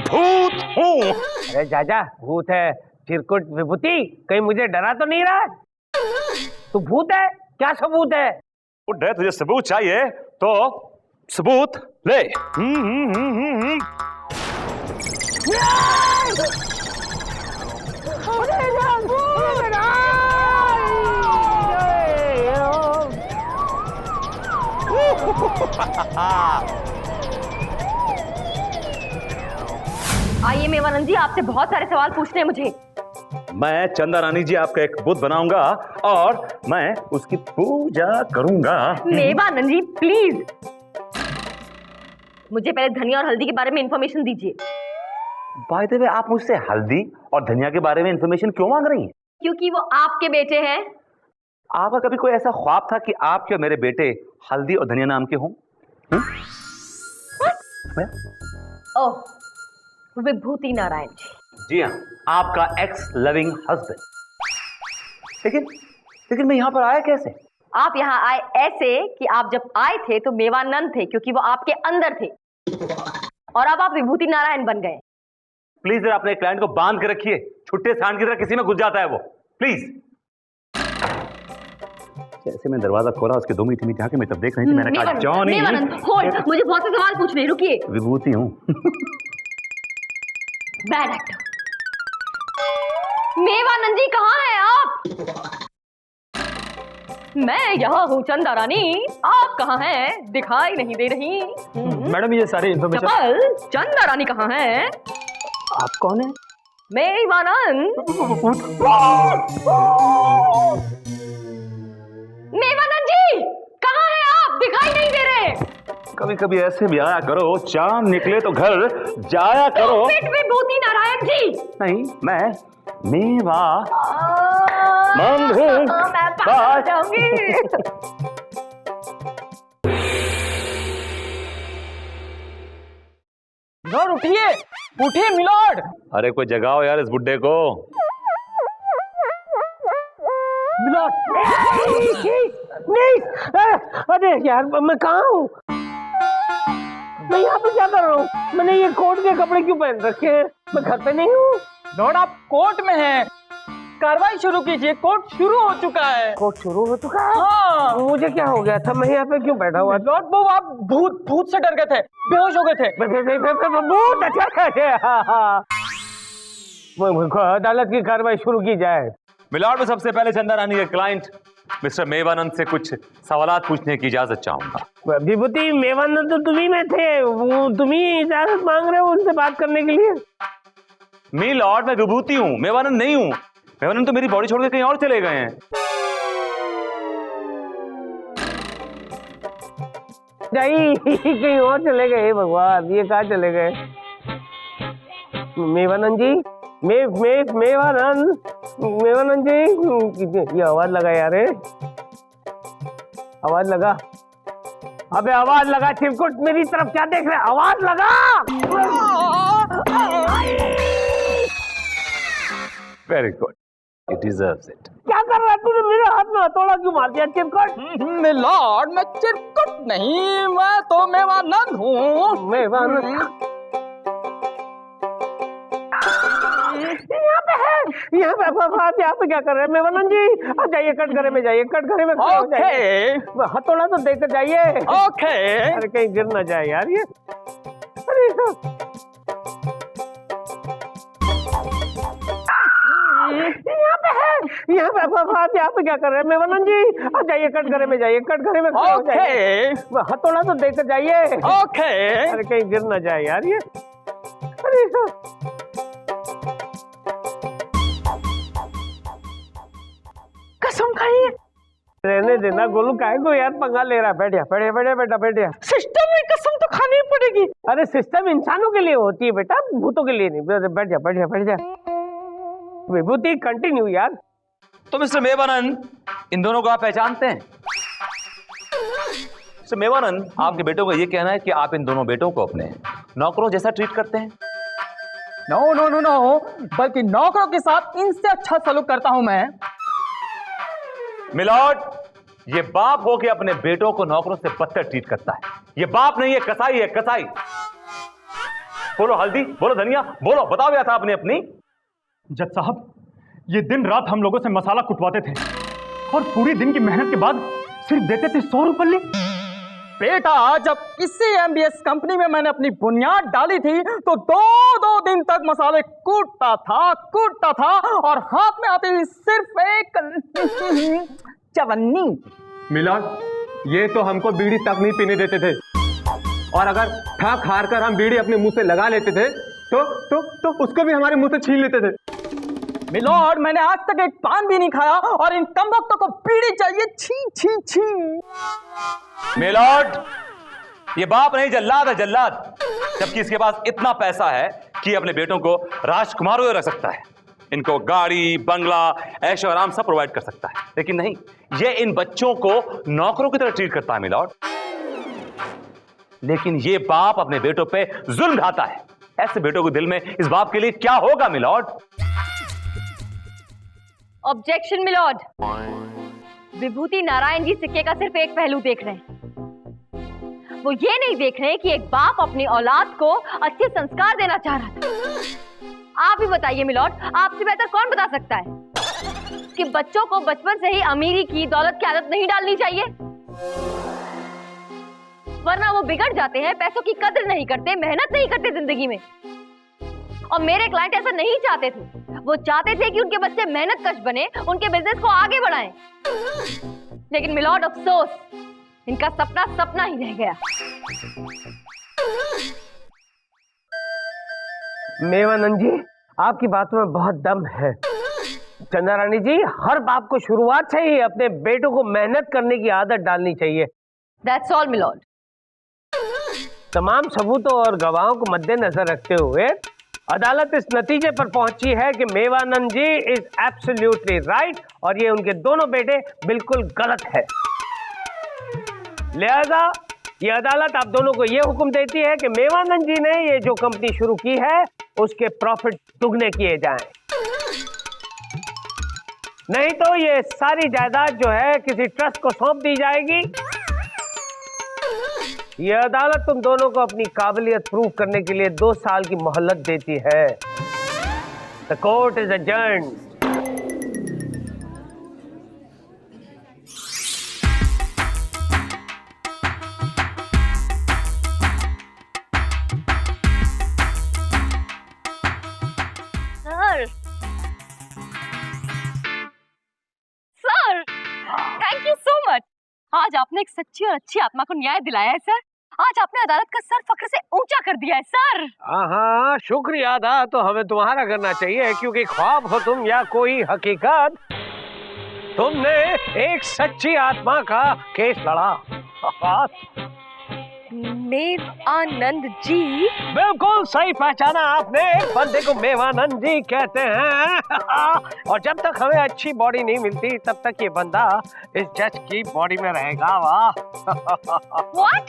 Speaker 3: भूत हूँ।
Speaker 1: अरे जाजा, भूत है चिरकुट विभूति, कहीं मुझे डरा तो नहीं रहा है? तू भूत है? क्या सबूत है?
Speaker 3: बुढ़े, तुझे सबूत चाहिए तो सबूत ले।
Speaker 2: आइए मेवानंद जी, आपसे बहुत सारे सवाल पूछने हैं मुझे।
Speaker 3: मैं चंदा रानी जी आपका एक बुत बनाऊंगा और मैं उसकी पूजा करूंगा।
Speaker 2: मेवानंद जी प्लीज, मुझे पहले धनिया और हल्दी के बारे में इंफॉर्मेशन दीजिए।
Speaker 3: बाय द वे, आप मुझसे हल्दी और धनिया के बारे में इंफॉर्मेशन क्यों मांग रही हैं?
Speaker 2: क्योंकि वो आपके बेटे हैं।
Speaker 3: आपका कभी कोई ऐसा ख्वाब था कि आपके और मेरे बेटे हल्दी और धनिया नाम के हों?
Speaker 2: ओह, विभूति नारायण जी।
Speaker 3: जी हाँ, आपका एक्स लविंग हस्बैंड। लेकिन मैं यहाँ पर आया कैसे?
Speaker 2: आप यहाँ आए ऐसे कि आप जब आए थे तो मेवानंद थे, क्योंकि वो आपके अंदर थे, और अब आप विभूति नारायण बन गए।
Speaker 3: प्लीज जरा अपने क्लाइंट को बांध के रखिए, छुट्टे सांड की तरह किसी में घुस जाता है वो, प्लीज। जैसे मैं दरवाजा खोला, उसके 2 मीठी आके मैं तब देख रही थी, मैंने कहा जॉनी,
Speaker 2: होल्ड, मुझे बहुत से सवाल पूछने, रुकिए।
Speaker 3: विभूति हूँ।
Speaker 2: Bad actor. मेवानंद जी कहाँ हैं आप? मैं यहाँ हूँ चंदा रानी, आप कहाँ हैं? दिखाई नहीं दे रही।
Speaker 10: मैडम ये सारी इन्फॉर्मेशन।
Speaker 2: चपल, चंदा रानी कहाँ हैं?
Speaker 10: आप कौन है?
Speaker 2: मेवानंद। मेवानंद जी कहाँ हैं आप? दिखाई नहीं दे रहे।
Speaker 3: कभी कभी ऐसे भी आया करो, चांद निकले तो घर जाया करो।
Speaker 2: विभूति नारायण जी।
Speaker 3: नहीं, मैं मेवा
Speaker 2: मैं पागल जाऊंगी।
Speaker 10: मिलॉर्ड उठिए, उठिए मिलॉर्ड।
Speaker 3: अरे कोई जगाओ यार इस बुड्ढे को।
Speaker 10: मिलॉर्ड
Speaker 1: नहीं, अरे यार मैं कहाँ हूँ? मैं यहाँ पे क्या कर रहा हूँ? मैंने ये कोट के कपड़े क्यों पहन रखे हैं? मैं घर पे नहीं हूँ।
Speaker 10: लॉर्ड आप कोर्ट में हैं, कार्रवाई शुरू कीजिए, कोर्ट शुरू हो चुका है।
Speaker 1: कोर्ट शुरू हो चुका है?
Speaker 10: हाँ।
Speaker 1: मुझे क्या हो गया था? मैं यहाँ पे क्यों बैठा हुआ?
Speaker 10: लॉर्ड वो आप भूत से डर गए थे, बेहोश हो गए थे।
Speaker 1: बहुत अच्छा। अदालत की कार्रवाई शुरू की जाए।
Speaker 3: मिलॉर्ड में सबसे पहले चंदा रानी के क्लाइंट मिस्टर मेवानंद से कुछ सवालात पूछने की इजाजत चाहूंगा।
Speaker 1: विभूति, मेवानंद तो तुम्ही में थे, वो तुम्ही इजाजत मांग रहे हो उनसे बात करने के लिए?
Speaker 3: मिलॉर्ड मैं विभूति हूँ, मेवानंद नहीं हूँ। मेवानंद तो मेरी बॉडी छोड़कर कहीं और चले गए हैं।
Speaker 1: कहीं और चले गए? भगवान, ये कहाँ चले गए? मेवानंद जी, मेवानंद जी, ये आवाज लगा यार, आवाज लगा। अबे आवाज लगा चिरकुट, मेरी तरफ क्या देख रहे? आवाज लगा।
Speaker 3: Very good, it deserves it.
Speaker 1: क्या कर रहा है तूने? मेरे हाथ में हथौड़ा क्यों मार दिया चिरकुट?
Speaker 10: मिलॉर्ड मैं चिरकुट नहीं, मैं तो मेवानंद हूँ।
Speaker 1: मेवानंद यहाँ पे क्या कर रहे हैं मेवानंद जी? आप जाइए कटघरे में, जाइए कटघरे में।
Speaker 10: ओके,
Speaker 1: हथौड़ा तो देकर जाइए।
Speaker 10: ओके।
Speaker 1: अरे कहीं गिर ना जाए यार ये। अरे यहाँ पे क्या कर रहे हैं मेवानंद जी? आप जाइए कटघरे में, जाइए कटघरे में।
Speaker 10: ओके,
Speaker 1: हथौड़ा तो देकर जाइए।
Speaker 10: ओके।
Speaker 1: अरे कहीं गिर ना जाए यार ये। अरे
Speaker 10: कसम खाइए।
Speaker 1: रहने देना गोलू, काहे को यार पंगा ले रहा है? बैठ जा, बेटा बैठ जा।
Speaker 10: सिस्टम में कसम तो खानी पड़ेगी।
Speaker 1: अरे सिस्टम इंसानों के लिए होती है बेटा, भूतों के लिए नहीं। बैठ जा। विभूति कंटिन्यू यार।
Speaker 3: तो मिस्टर मेवानंद, इन दोनों को आप पहचानते हैं? मिस्टर मेवानंद, आपके बेटों का ये कहना है कि आप इन दोनों बेटों को अपने नौकरों जैसा ट्रीट करते हैं।
Speaker 10: नो, बल्कि नौकरों के साथ इनसे अच्छा सलूक करता हूं मैं।
Speaker 3: मिलॉर्ड, ये बाप हो के अपने बेटों को नौकरों से बदतर ट्रीट करता है। ये बाप नहीं है, कसाई है, कसाई। बोलो हल्दी, बोलो धनिया, बोलो, बताओ क्या था आपने अपनी?
Speaker 8: जज साहब, ये दिन रात हम लोगों से मसाला कुटवाते थे और पूरी दिन की मेहनत के बाद सिर्फ देते थे 100 रुपये।
Speaker 10: बेटा, जब इसी एमबीएस कंपनी में मैंने अपनी बुनियाद डाली थी तो दो दिन तक मसाले कूटता था और हाथ में आती थी सिर्फ एक चवन्नी।
Speaker 8: मिलॉर्ड, ये तो हमको बीड़ी तक नहीं पीने देते थे, और अगर थक हार कर हम बीड़ी अपने मुंह से लगा लेते थे तो उसको भी हमारे मुंह से छीन लेते थे।
Speaker 10: मिलॉर्ड, मैंने आज तक एक पान भी नहीं खाया और इन कमबख्तों को बीड़ी चाहिए। छी।
Speaker 3: मिलॉर्ड, ये बाप नहीं, जल्लाद है, जल्लाद। जबकि इसके पास इतना पैसा है कि अपने बेटों को राजकुमारों रख सकता है, इनको गाड़ी, बंगला, ऐशो आराम सब प्रोवाइड कर सकता है, लेकिन नहीं, ये इन बच्चों को नौकरों की तरह ट्रीट करता है मिलॉर्ड। लेकिन ये बाप अपने बेटों पे जुल्म ढाता है। ऐसे बेटों को दिल में इस बाप के लिए क्या होगा milord?
Speaker 2: Objection milord. Vibhuti Narayan ji सिक्के का सिर्फ एक पहलू देख रहे हैं। वो ये नहीं देख रहे कि एक बाप अपनी औलाद को अच्छे संस्कार देना चाह रहा था। आप ही बताइए मिलॉर्ड, आपसे बेहतर कौन बता सकता है कि बच्चों को बचपन से ही अमीरी की, दौलत की आदत नहीं डालनी चाहिए, वरना वो बिगड़ जाते हैं, पैसों की कदर नहीं करते, मेहनत नहीं करते जिंदगी में। और मेरे क्लाइंट ऐसा नहीं चाहते थे। वो चाहते थे कि उनके बच्चे मेहनत कश बने, उनके बिजनेस को आगे बढ़ाएं। लेकिन मिलॉर्ड अफसोस, इनका सपना सपना ही रह गया।
Speaker 1: मेवानंद जी, आपकी बातों में बहुत दम है। चंदा रानी जी, हर बाप को शुरुआत से ही अपने बेटों को मेहनत करने की आदत डालनी चाहिए।
Speaker 2: That's all, milord.
Speaker 1: तमाम सबूतों और गवाहों को मद्देनजर रखते हुए अदालत इस नतीजे पर पहुंची है कि मेवानंद जी इज एब्सोल्युटली राइट और ये उनके दोनों बेटे बिल्कुल गलत है। लिहाजा ये अदालत आप दोनों को ये हुक्म देती है कि मेवानंद जी ने ये जो कंपनी शुरू की है उसके प्रॉफिट दुगने किए जाएं। नहीं तो ये सारी जायदाद जो है किसी ट्रस्ट को सौंप दी जाएगी। ये अदालत तुम दोनों को अपनी काबिलियत प्रूव करने के लिए 2 साल की मोहलत देती है। The court is adjourned.
Speaker 2: Sir, thank you so much. आज आपने एक सच्ची और अच्छी आत्मा को न्याय दिलाया है सर। आज आपने अदालत का सर फख्र से ऊंचा कर दिया है सर।
Speaker 1: हाँ, शुक्रिया अदा तो हमें तुम्हारा करना चाहिए, क्योंकि ख्वाब हो तुम या कोई हकीकत, तुमने एक सच्ची आत्मा का केस लड़ा।
Speaker 2: मेवानंद जी?
Speaker 1: बिल्कुल सही पहचाना आपने। बंदे को मेवानंद जी कहते हैं। और जब तक हमें अच्छी बॉडी नहीं मिलती तब तक ये बंदा इस जज की बॉडी में रहेगा। वाह।
Speaker 2: What?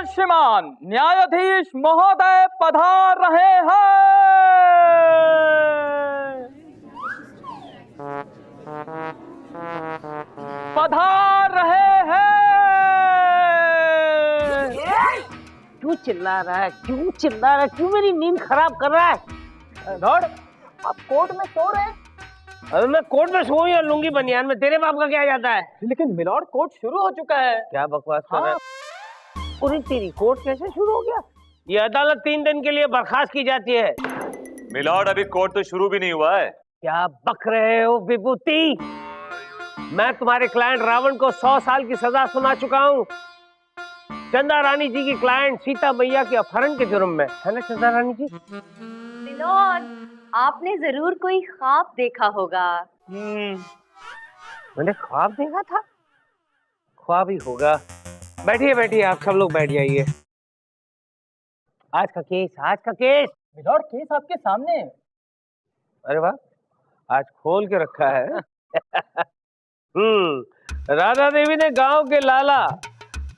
Speaker 10: श्रीमान न्यायाधीश महोदय पधार रहे हैं। पधार रहे हैं।
Speaker 1: क्यों चिल्ला रहा है? क्यों चिल्ला रहा है? क्यों मेरी नींद खराब कर रहा है?
Speaker 10: लॉर्ड, आप कोर्ट में सो रहे हैं?
Speaker 1: अरे मैं कोर्ट में सोऊं या लुंगी बनियान में, तेरे बाप का क्या जाता है?
Speaker 10: लेकिन मिलॉर्ड कोर्ट शुरू हो चुका है।
Speaker 1: क्या बकवास कर रहा है? पूरी तेरी कोर्ट कैसे शुरू हो गया? ये अदालत 3 दिन के लिए बर्खास्त की जाती है।
Speaker 3: मिलॉर्ड, अभी कोर्ट तो शुरू भी नहीं हुआ है।
Speaker 1: क्या बक रहे हो विभूति? मैं तुम्हारे क्लाइंट रावण को 100 साल की सजा सुना चुका हूँ। चंदा रानी जी की क्लाइंट सीता मैया के अपहरण के जुर्म में, है ना चंदा रानी जी?
Speaker 2: मिलॉर्ड, आपने जरूर कोई ख्वाब देखा होगा।
Speaker 1: मैंने ख्वाब देखा था? ख्वाब ही होगा। बैठिए बैठिए, आप सब लोग बैठ जाइए। आज का केस, आज का केस।
Speaker 10: मिलॉर्ड, केस आपके सामने है।
Speaker 1: अरे वाह, आज खोल के रखा है। राधा देवी ने गांव के लाला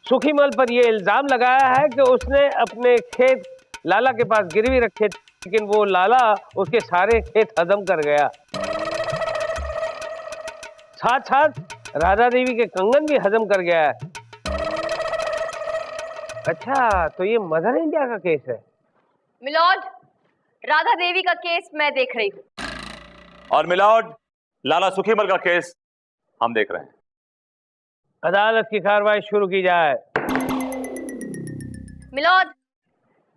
Speaker 1: सुखीमल पर यह इल्जाम लगाया है कि उसने अपने खेत लाला के पास गिरवी रखे, लेकिन वो लाला उसके सारे खेत हजम कर गया। साथ साथ राधा देवी के कंगन भी हजम कर गया है। अच्छा, तो ये मदर इंडिया का केस है?
Speaker 2: मिलॉर्ड, राधा देवी का केस मैं देख रही हूँ।
Speaker 3: और मिलॉर्ड, लाला सुखीमल का केस हम देख रहे हैं।
Speaker 1: अदालत की कार्रवाई शुरू की जाए।
Speaker 2: मिलॉर्ड,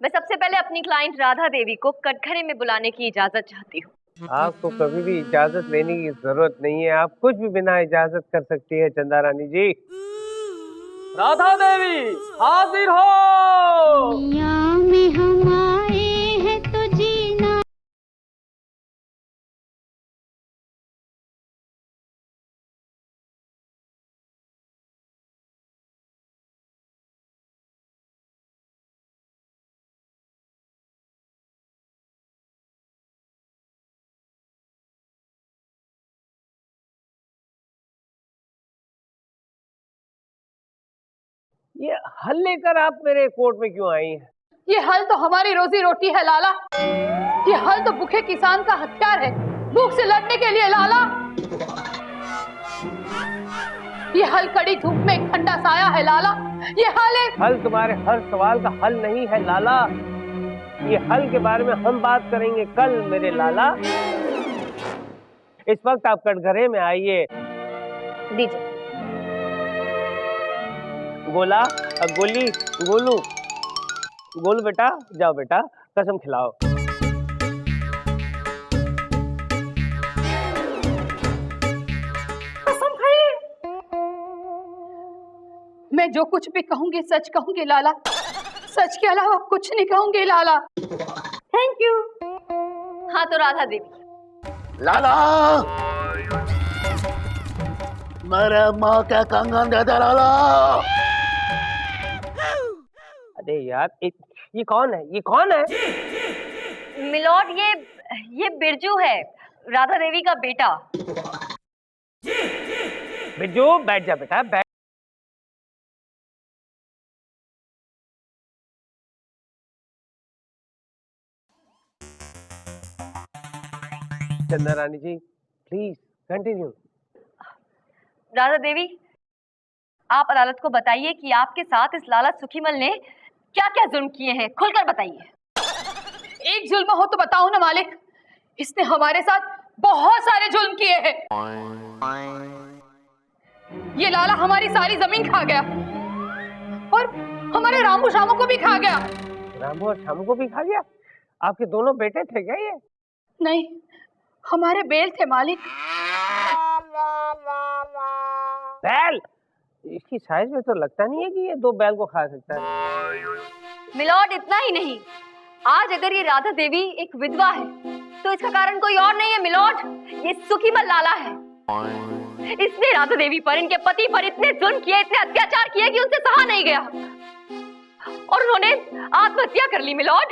Speaker 2: मैं सबसे पहले अपनी क्लाइंट राधा देवी को कटघरे में बुलाने की इजाजत चाहती हूँ।
Speaker 1: आपको कभी भी इजाजत लेने की जरूरत नहीं है, आप कुछ भी बिना इजाजत कर सकती है चंदा रानी जी।
Speaker 10: राधा देवी हाजिर हो।
Speaker 12: दुनिया में हम आए हैं तो जीना।
Speaker 1: ये हल लेकर आप मेरे कोर्ट में क्यों आई हैं?
Speaker 6: ये हल तो हमारी रोजी रोटी है लाला। ये हल तो भूखे किसान का हथियार है, भूख से लड़ने के लिए लाला। ये हल कड़ी धूप में एक ठंडा साया है लाला। ये
Speaker 1: हल तुम्हारे हर सवाल का हल नहीं है लाला। ये हल के बारे में हम बात करेंगे कल मेरे लाला। इस वक्त आप कटघरे में आइए।
Speaker 2: दीजिए।
Speaker 1: गोला, गोली, गोलू, गोलू बेटा, जाओ बेटा कसम खिलाओ।
Speaker 6: कसम खाई। मैं जो कुछ भी कहूंगी सच कहूंगी लाला, सच के अलावा कुछ नहीं कहूंगी लाला। Thank you.
Speaker 2: हाँ तो राधा देवी।
Speaker 4: लाला, मेरे माँ का कंगन दे दे लाला।
Speaker 1: अरे यार ये कौन है? ये कौन है?
Speaker 2: मिलॉर्ड ये बिरजू है, राधा देवी का बेटा।
Speaker 1: बिरजू बैठ जा बेटा, बैठ। चंदा रानी जी प्लीज कंटिन्यू।
Speaker 2: राधा देवी, आप अदालत को बताइए कि आपके साथ इस लाला सुखीमल ने क्या क्या जुल्म किए हैं, खुलकर बताइए।
Speaker 6: एक जुल्म हो तो बताओ ना मालिक। इसने हमारे साथ बहुत सारे जुल्म किए हैं। ये लाला हमारी सारी जमीन खा गया और हमारे रामू शामू को भी खा गया।
Speaker 1: रामू और शामू को भी खा गया? आपके दोनों बेटे थे क्या ये?
Speaker 6: नहीं, हमारे बैल थे मालिक।
Speaker 1: बैल? इसकी साइज में तो लगता नहीं है कि ये 2 बैल को खा सकता है।
Speaker 2: मिलॉर्ड इतना ही नहीं, आज अगर ये राधा देवी एक विधवा है तो इसका कारण कोई और नहीं है मिलॉर्ड, ये सुखीमल लाला है। इसने राधा देवी पर, इनके पति पर इतने जुल्म किए, इतने अत्याचार किए कि उनसे सहा नहीं गया और उन्होंने आत्महत्या कर ली मिलॉर्ड।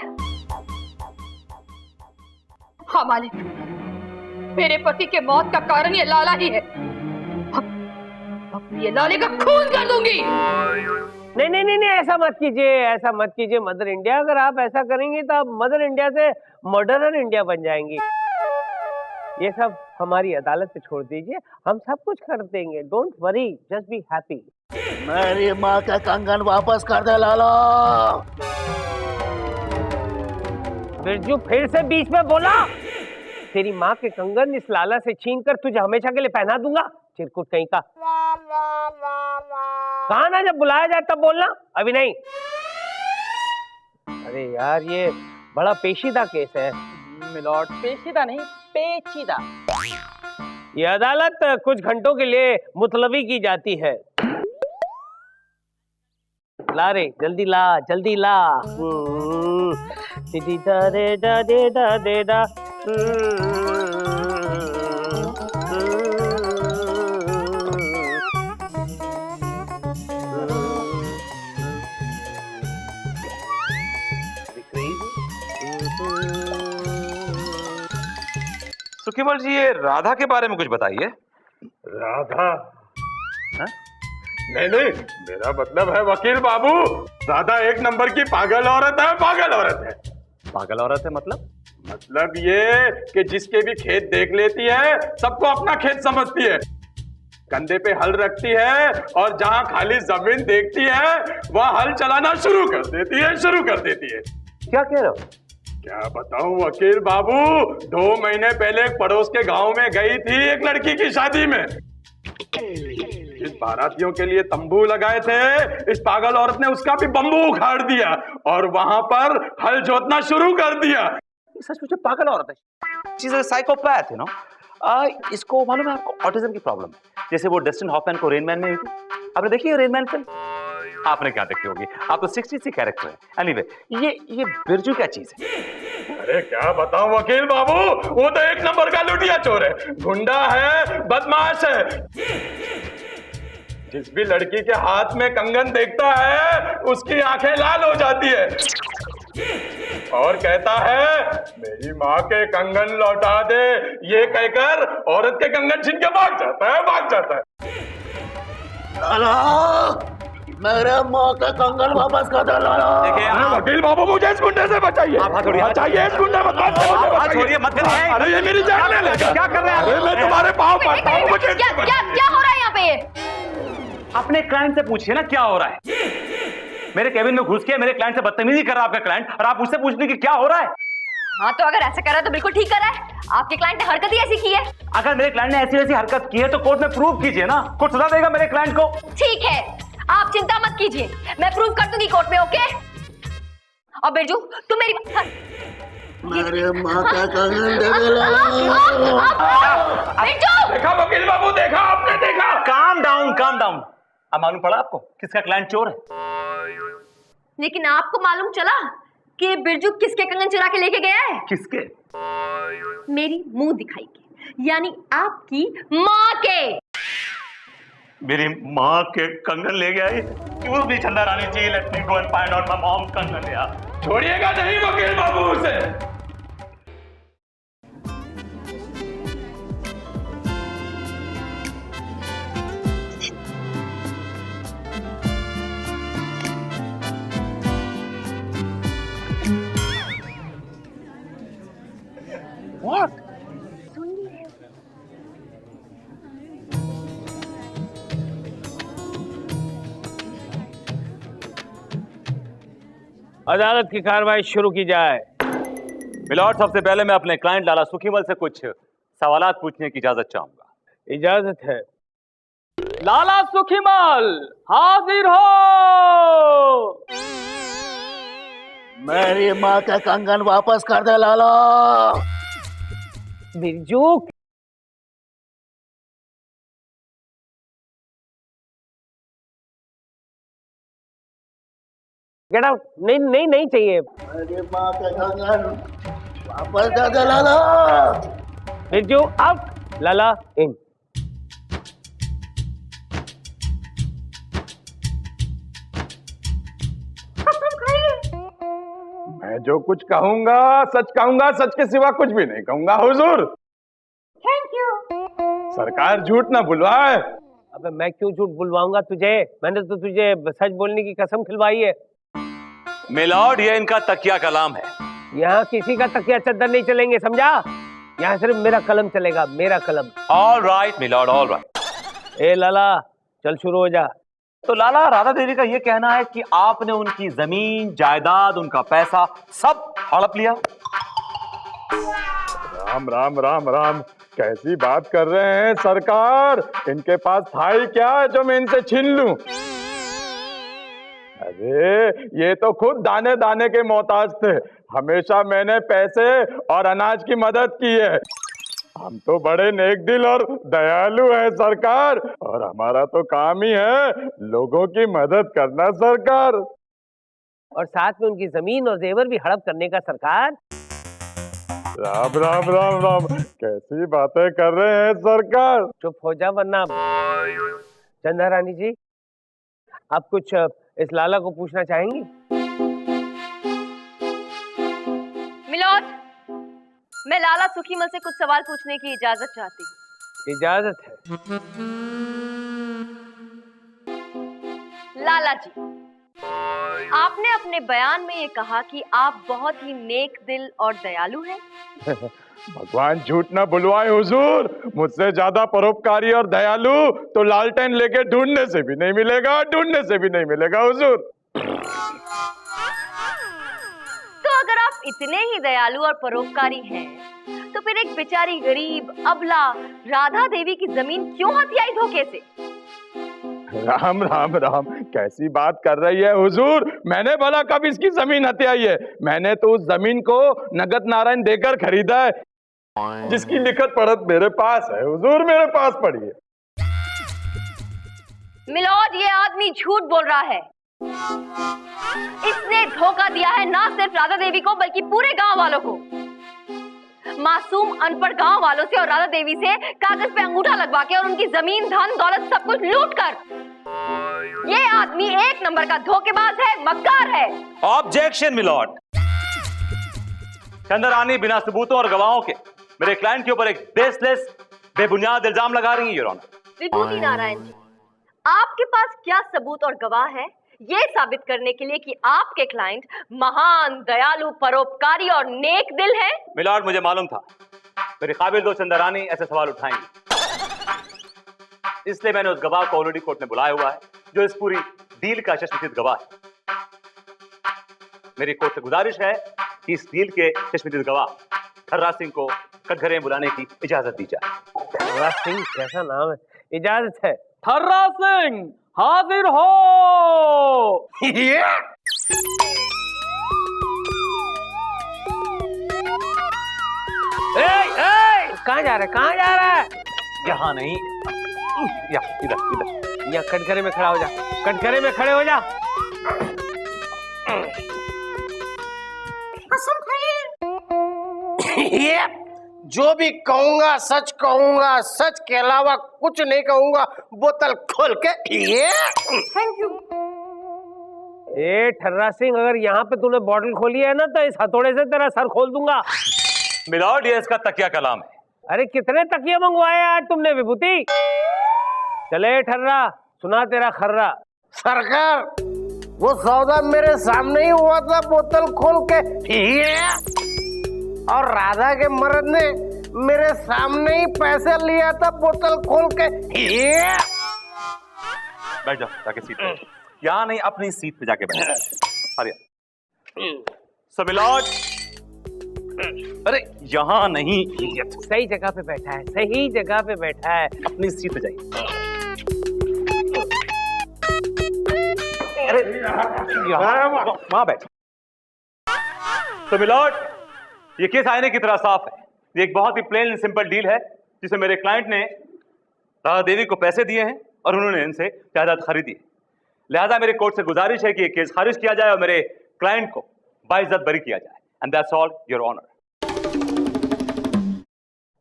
Speaker 6: हाँ मालिक, मेरे पति के मौत का कारण ये लाला ही है। अब ये लाले का खून कर दूंगी।
Speaker 1: नहीं नहीं नहीं नहीं, ऐसा मत कीजिए, ऐसा मत कीजिए मदर इंडिया। अगर आप ऐसा करेंगी तो आप मदर इंडिया से मर्डरर इंडिया बन जाएंगी। ये सब हमारी अदालत पे छोड़ दीजिए, हम सब कुछ कर देंगे। Don't worry, just be happy.
Speaker 4: मेरी माँ का कंगन वापस कर दे लाला।
Speaker 1: बिरजू फिर से बीच में बोला। तेरी माँ के कंगन इस लाला से छीन कर तुझे हमेशा के लिए पहना दूंगा, चिरकुट कहीं का। कहा ना जब बुलाया जाए तब बोलना, अभी नहीं। अरे यार ये बड़ा पेचीदा केस है
Speaker 10: मिलॉर्ड। पेचीदा नहीं, पेचीदा।
Speaker 1: ये अदालत कुछ घंटों के लिए मुतलबी की जाती है। ला रे, जल्दी ला, जल्दी ला। दे दा दे दा दे दा दे दा।
Speaker 3: सुखीमल जी, ये राधा के बारे में कुछ बताइए।
Speaker 7: राधा? नहीं नहीं, मेरा मतलब है वकील बाबू, राधा एक नंबर की पागल औरत है, पागल औरत है।
Speaker 3: पागल औरत है मतलब?
Speaker 7: मतलब ये कि जिसके भी खेत देख लेती है सबको अपना खेत समझती है, कंधे पे हल रखती है और जहां खाली जमीन देखती है वहां हल चलाना शुरू कर देती है, शुरू कर देती है।
Speaker 3: क्या कह रहे हो?
Speaker 7: क्या बताऊं वकील बाबू, 2 महीने पहले एक पड़ोस के गांव में गई थी एक लड़की की शादी में। इस बारातियों के लिए तंबू लगाए थे, इस पागल औरत ने उसका भी बम्बू उखाड़ दिया और वहां पर हल जोतना शुरू कर दिया।
Speaker 3: सच मुझे पागल औरत है, she is a psychopath, you know. इसको मालूम है आपको, ऑटिज्म की प्रॉब्लम है। जैसे वो डस्टिन हॉफमैन को रेन मैन में हुई थी। आपने देखी है रेन मैन फिल्म? आपने क्या देखी होगी, आप तो 60 कैरेक्टर है। एनीवे, ये बिरजू क्या चीज है?
Speaker 7: अरे क्या बताऊं वकील बाबू, वो तो एक नंबर का लुटिया चोर है, गुंडा है, बदमाश है। जिस भी लड़की के हाथ में कंगन देखता है उसकी आंखें लाल हो जाती है और कहता है मेरी माँ के कंगन लौटा दे। ये कहकर औरत के कंगन छीन के भाग जाता है, भाग जाता है।
Speaker 4: लाला, मेरे माँ का कंगन वापस कर दे लाला।
Speaker 7: वकील बाबू, मुझे इस गुंडे से बचाइए, बचाइए इस गुंडे
Speaker 3: छोड़िए मत करिए।
Speaker 7: अरे ये मेरी जान ले लेगा।
Speaker 3: क्या कर रहे हैं?
Speaker 7: अरे मैं तुम्हारे पाँव पड़ता हूँ, मुझे
Speaker 2: क्या हो रहा है यहाँ पे?
Speaker 3: अपने क्लाइंट से पूछिए ना क्या हो रहा है। मेरे केबिन में घुस के मेरे क्लाइंट से बदतमीजी कर रहा है आपका क्लाइंट, और आप उससे पूछने की क्या हो रहा है?
Speaker 2: हाँ तो अगर ऐसा कर रहा है तो बिल्कुल ठीक कर रहा है। आपके क्लाइंट ने हरकत ही ऐसी की है।
Speaker 3: अगर मेरे क्लाइंट ने ऐसी वैसी हरकत की है तो कोर्ट में प्रूव कीजिए ना, कोर्ट सजा देगा मेरे क्लाइंट को।
Speaker 2: ठीक है, आप चिंता मत कीजिए, मैं प्रूव कर दूंगी कोर्ट में, ओके? और बिरजू तुम मेरी
Speaker 13: मेरे माँ का कंगन दे दे लाला।
Speaker 2: बिरजू!
Speaker 7: देखा वकील बाबू, देखा आपने, देखा?
Speaker 3: Calm down, calm down. अब मालूम पड़ा आपको किसका क्लाइंट चोर है?
Speaker 2: लेकिन आपको मालूम चला कि बिरजू किसके कंगन चुरा के लेके गया है?
Speaker 3: किसके?
Speaker 2: मेरी मुंह दिखाई के, यानी आपकी माँ के।
Speaker 3: मेरी माँ के कंगन ले गया है? क्यों भी Chanda Rani ji, let me go and find out my mom's कंगन यार।
Speaker 7: छोड़िएगा नहीं वकील बाबू उसे।
Speaker 3: What?
Speaker 1: अदालत की कार्रवाई शुरू की जाए।
Speaker 3: मिलॉर्ड, सबसे पहले मैं अपने क्लाइंट लाला सुखीमल से कुछ सवालात पूछने की इजाजत चाहूंगा।
Speaker 1: इजाजत है।
Speaker 10: लाला सुखीमल हाजिर हो।
Speaker 13: मेरी माँ का कंगन वापस कर दे लाला।
Speaker 1: Birju, get out. नहीं नहीं नहीं चाहिए।
Speaker 13: मेरी माँ का कंगन वापस दे दे लाला।
Speaker 1: बिरजू आउट, लाला इन।
Speaker 7: मैं जो कुछ कहूंगा सच कहूंगा, सच के सिवा कुछ भी नहीं कहूंगा हुजूर।
Speaker 2: Thank you.
Speaker 7: सरकार झूठ ना बुलवाए।
Speaker 1: अबे मैं क्यों झूठ बुलवाऊंगा तुझे? मैंने तो तुझे सच बोलने की कसम खिलवाई है।
Speaker 3: मिलॉर्ड, ये इनका तकिया कलाम है।
Speaker 1: यहाँ किसी का तकिया चद्दर नहीं चलेंगे, समझा? यहाँ सिर्फ मेरा कलम चलेगा, मेरा कलम।
Speaker 3: All right milord, all right.
Speaker 1: ए लाला, चल शुरू हो जा।
Speaker 3: तो लाला, राधा देवी का ये कहना है कि आपने उनकी जमीन जायदाद, उनका पैसा सब हड़प लिया।
Speaker 7: राम राम राम राम, कैसी बात कर रहे हैं सरकार? इनके पास था ही क्या जो मैं इनसे छीन लूं? अरे ये तो खुद दाने दाने के मोहताज थे। हमेशा मैंने पैसे और अनाज की मदद की है। हम तो बड़े नेक दिल और दयालु हैं सरकार, और हमारा तो काम ही है लोगों की मदद करना सरकार।
Speaker 1: और साथ में उनकी जमीन और जेवर भी हड़प करने का सरकार।
Speaker 7: राम राम राम राम, कैसी बातें कर रहे हैं सरकार?
Speaker 1: चुप हो जा वरना। चंदा रानी जी, आप कुछ इस लाला को पूछना चाहेंगी?
Speaker 2: मिलॉर्ड, मैं लाला सुखीमल से कुछ सवाल पूछने की इजाजत चाहती हूँ।
Speaker 1: इजाजत है।
Speaker 2: लाला जी, आपने अपने बयान में ये कहा कि आप बहुत ही नेक दिल और दयालु हैं।
Speaker 7: भगवान झूठ ना बुलवाए हुजूर, मुझसे ज्यादा परोपकारी और दयालु तो लालटेन लेके ढूंढने से भी नहीं मिलेगा, ढूंढने से भी नहीं मिलेगा हुजूर।
Speaker 2: तो अगर आप इतने ही दयालु और परोपकारी हैं, तो फिर एक बेचारी गरीब अबला राधा देवी की जमीन क्यों हथियाई धोखे से?
Speaker 7: राम राम राम, कैसी बात कर रही है हुजूर? मैंने भला कब इसकी जमीन हथियाई है? मैंने तो उस जमीन को नगद नारायण देकर खरीदा है, जिसकी लिखत पढ़त मेरे पास है हुजूर, मेरे पास पड़ी है।
Speaker 2: मिलॉर्ड, ये आदमी झूठ बोल रहा है। इसने धोखा दिया है ना सिर्फ राधा देवी को, बल्कि पूरे गांव वालों को। मासूम अनपढ़ गांव वालों से और राधा देवी से कागज पे अंगूठा लगवा के और उनकी जमीन धन दौलत सब कुछ लूट कर ये आदमी एक नंबर का धोखेबाज है, मक्कार है।
Speaker 3: Objection milord. चंदा रानी बिना सबूतों और गवाहों के मेरे क्लाइंट के ऊपर एक बेसलेस बेबुनियाद इल्जाम लगा रही है योर ऑनर।
Speaker 2: विभूति नारायण जी, आपके पास क्या सबूत और गवाह है ये साबित करने के लिए कि आपके क्लाइंट महान दयालु परोपकारी और नेक दिल है?
Speaker 3: मिलॉर्ड, मुझे मालूम था मेरे काबिल दो चंदा रानी ऐसे सवाल उठाएंगे, इसलिए मैंने उस गवाह को ऑलरेडी कोर्ट में बुलाया हुआ है, जो इस पूरी डील का चश्मदीद गवाह है। मेरी कोर्ट से गुजारिश है कि इस डील के चश्मदीद गवाह थर्रा सिंह को कटघरे बुलाने की इजाजत दी जाए।
Speaker 1: थर्रा सिंह कैसा नाम है? इजाजत है।
Speaker 10: थर्रा सिंह
Speaker 1: हाजिर हो। कहाँ जा रहा है, कहाँ जा रहा है?
Speaker 3: यहाँ नहीं, या इधर इधर।
Speaker 1: यहाँ कटघरे में खड़ा हो जा, कटघरे में खड़े हो जा।
Speaker 5: कसम खाइए।
Speaker 13: जो भी कहूंगा सच कहूंगा, सच के अलावा कुछ नहीं कहूंगा। बोतल खोल के ये
Speaker 5: थैंक यू।
Speaker 1: ए ठर्रा सिंह, अगर यहाँ पे तूने बॉटल खोली है ना तो इस हथौड़े से तेरा सर खोल दूंगा।
Speaker 3: मिलॉर्ड, ये इसका तकिया कलाम है।
Speaker 1: अरे कितने तकिए मंगवाए आज तुमने विभूति? चले ठर्रा, सुना तेरा खर्रा।
Speaker 13: सरकार, वो सौदा मेरे सामने ही हुआ था, बोतल खोल के ये, और राधा के मर्द ने मेरे सामने ही पैसे लिया था बोतल खोल के ये।
Speaker 3: बैठ जाओ जाके सीट पे। यहाँ नहीं, अपनी सीट पे जाके बैठ। अरे सो मिलॉर्ड, अरे यहाँ नहीं,
Speaker 1: सही जगह पे बैठा है, सही जगह पे बैठा है।
Speaker 3: अपनी सीट पे जाइए। अरे वहां बैठ। तो मिलॉर्ड, ये केस आईने की तरह साफ है। ये एक बहुत ही प्लेन एंड सिंपल डील है जिसे मेरे क्लाइंट ने राधा देवी को पैसे दिए हैं और उन्होंने इनसे जायदाद खरीदी है। लिहाजा मेरे कोर्ट से गुजारिश है कि ये केस खारिज किया जाए और मेरे क्लाइंट को बाइज्जत बरी किया जाए। And that's all, your honour.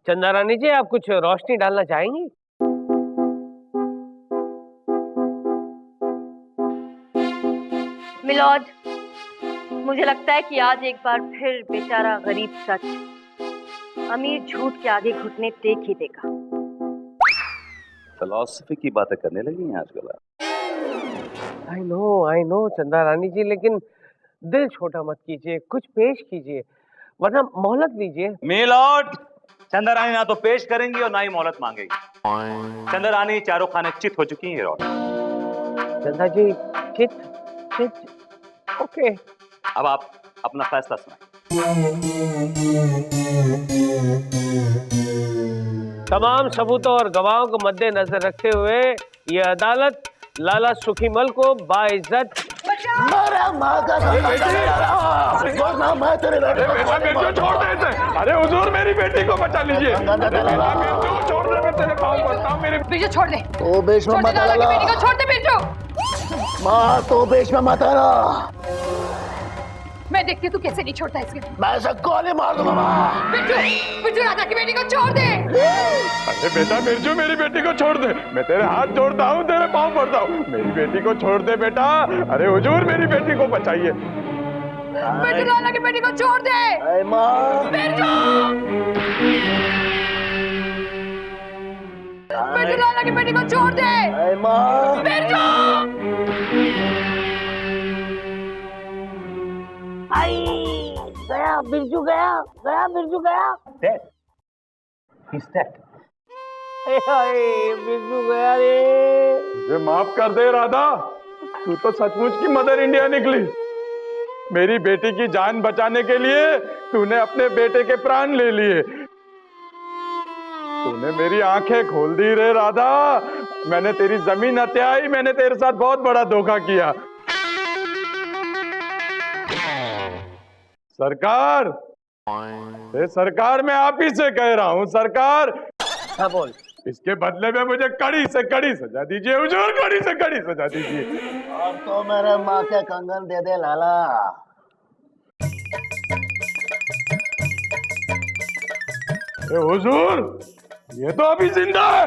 Speaker 1: Chanda Rani जी, आप कुछ रोशनी डालना चाहेंगी?
Speaker 2: मिलॉर्ड, मुझे लगता है कि आज एक बार फिर बेचारा गरीब सच अमीर झूठ के आगे घुटने टेक ही देगा।
Speaker 3: फिलॉसफी की बातें करने लगी हैं आजकल।
Speaker 1: आई नो चंदा रानी जी, लेकिन दिल छोटा मत कीजिए, कुछ पेश कीजिए, वरना मोहलत लीजिए।
Speaker 3: मिलॉर्ड, चंदा रानी ना तो पेश करेंगी और ना ही मोहलत मांगेगी। चंदा रानी चारों खाने चित हो चुकी हैं।
Speaker 1: चंदा जी, चित ओके।
Speaker 3: अब आप अपना फैसला सुनाएं।
Speaker 1: तमाम सबूतों और गवाहों को मद्देनजर रखते हुए ये अदालत लाला सुखीमल को बाइज्जत
Speaker 7: छोड़ दे इसे। अरे हुजूर, मेरी बेटी को बचा लीजिए। छोड़ दे, मैं तेरे पाँव पड़ता हूँ। मेरी
Speaker 6: बिरजू छोड़ दे,
Speaker 13: तो बेच में मत
Speaker 6: लाला की बेटी को छोड़ दे बिरजू।
Speaker 13: माँ, तो बेच में मत आना।
Speaker 6: मैं देखती हूँ तू कैसे नहीं छोड़ता इसके।
Speaker 13: मैं इसे गोली मार दूंगा माँ।
Speaker 6: बिरजू राधा की बेटी को छोड़ दे।
Speaker 7: अरे बेटा बिरजू, मेरी बेटी को छोड़ दे। मैं तेरे हाथ जोड़ता हूँ, तेरे पाँव पड़ता हूँ। मेरी बेटी को छोड़ दे बेटा। अरे हुजूर, मेरी बेटी को बचाइए।
Speaker 6: बिरजू लाला की बेटी को छोड़ दे। बिरजू लाला की बेटी को छोड़ दे। बिरजू
Speaker 13: गया बिरजू, गया बिरजू, गया।
Speaker 3: Dead. He's dead.
Speaker 1: बिरजू गया रे।
Speaker 7: मुझे माफ कर दे राधा, तू तो सचमुच की मदर इंडिया निकली। मेरी बेटी की जान बचाने के लिए तूने अपने बेटे के प्राण ले लिए। तूने मेरी आंखें खोल दी रे राधा। मैंने तेरी जमीन हत्याई। मैंने तेरे साथ बहुत बड़ा धोखा किया। सरकार, सरकार, मैं आप ही से कह रहा हूँ सरकार।
Speaker 1: हाँ बोल।
Speaker 7: इसके बदले में मुझे कड़ी से कड़ी सजा दीजिए हुजूर, कड़ी से कड़ी सजा दीजिए।
Speaker 13: और तो मेरे माँ के कंगन दे दे लाला।
Speaker 7: हुजूर, ये तो अभी जिंदा है।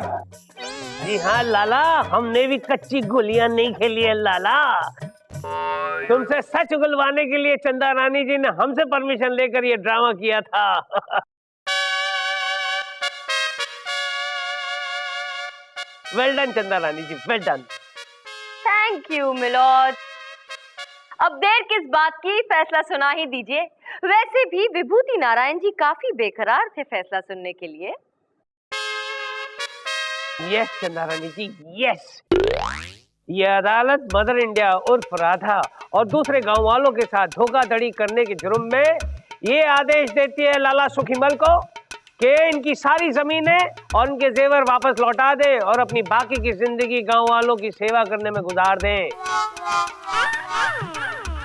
Speaker 1: जी हाँ लाला, हमने भी कच्ची गोलियां नहीं खेली है लाला। तुमसे सच उगलवाने के लिए चंदा रानी जी ने हमसे परमिशन लेकर ये ड्रामा किया था। Well done Chanda Rani ji, well done.
Speaker 2: Thank you milord. अब देर किस बात की, फैसला सुना ही दीजिए। वैसे भी विभूति नारायण जी काफी बेकरार थे फैसला सुनने के लिए।
Speaker 1: यस चंदा रानी जी, यस। ये अदालत मदर इंडिया उर्फ राधा और दूसरे गांव वालों के साथ धोखाधड़ी करने के जुर्म में ये आदेश देती है लाला सुखीमल को कि इनकी सारी जमीनें और इनके जेवर वापस लौटा दे और अपनी बाकी की जिंदगी गांव वालों की सेवा करने में गुजार दें।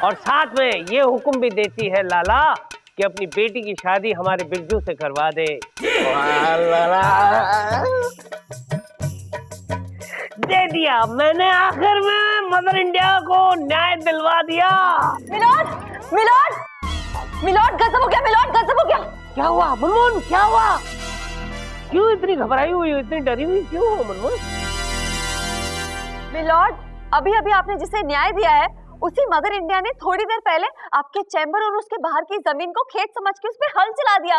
Speaker 1: और साथ में ये हुक्म भी देती है लाला कि अपनी बेटी की शादी हमारे बिरजू से करवा दे। दे दिया मैंने, आखिर में मदर इंडिया को न्याय दिलवा दिया।
Speaker 2: मिलोड, मिलोड, मिलोड गजब हो गया, मिलोड गजब हो गया।
Speaker 1: क्या हुआ मुनमुन, क्या हुआ? क्यों इतनी घबराई हुई हो, इतनी डरी हुई क्यों हो मुनमुन?
Speaker 2: मिलोड, अभी अभी आपने जिसे न्याय दिया है उसी मदर इंडिया ने थोड़ी देर पहले आपके चैम्बर और उसके बाहर की जमीन को खेत समझ के उस पे हल चला दिया।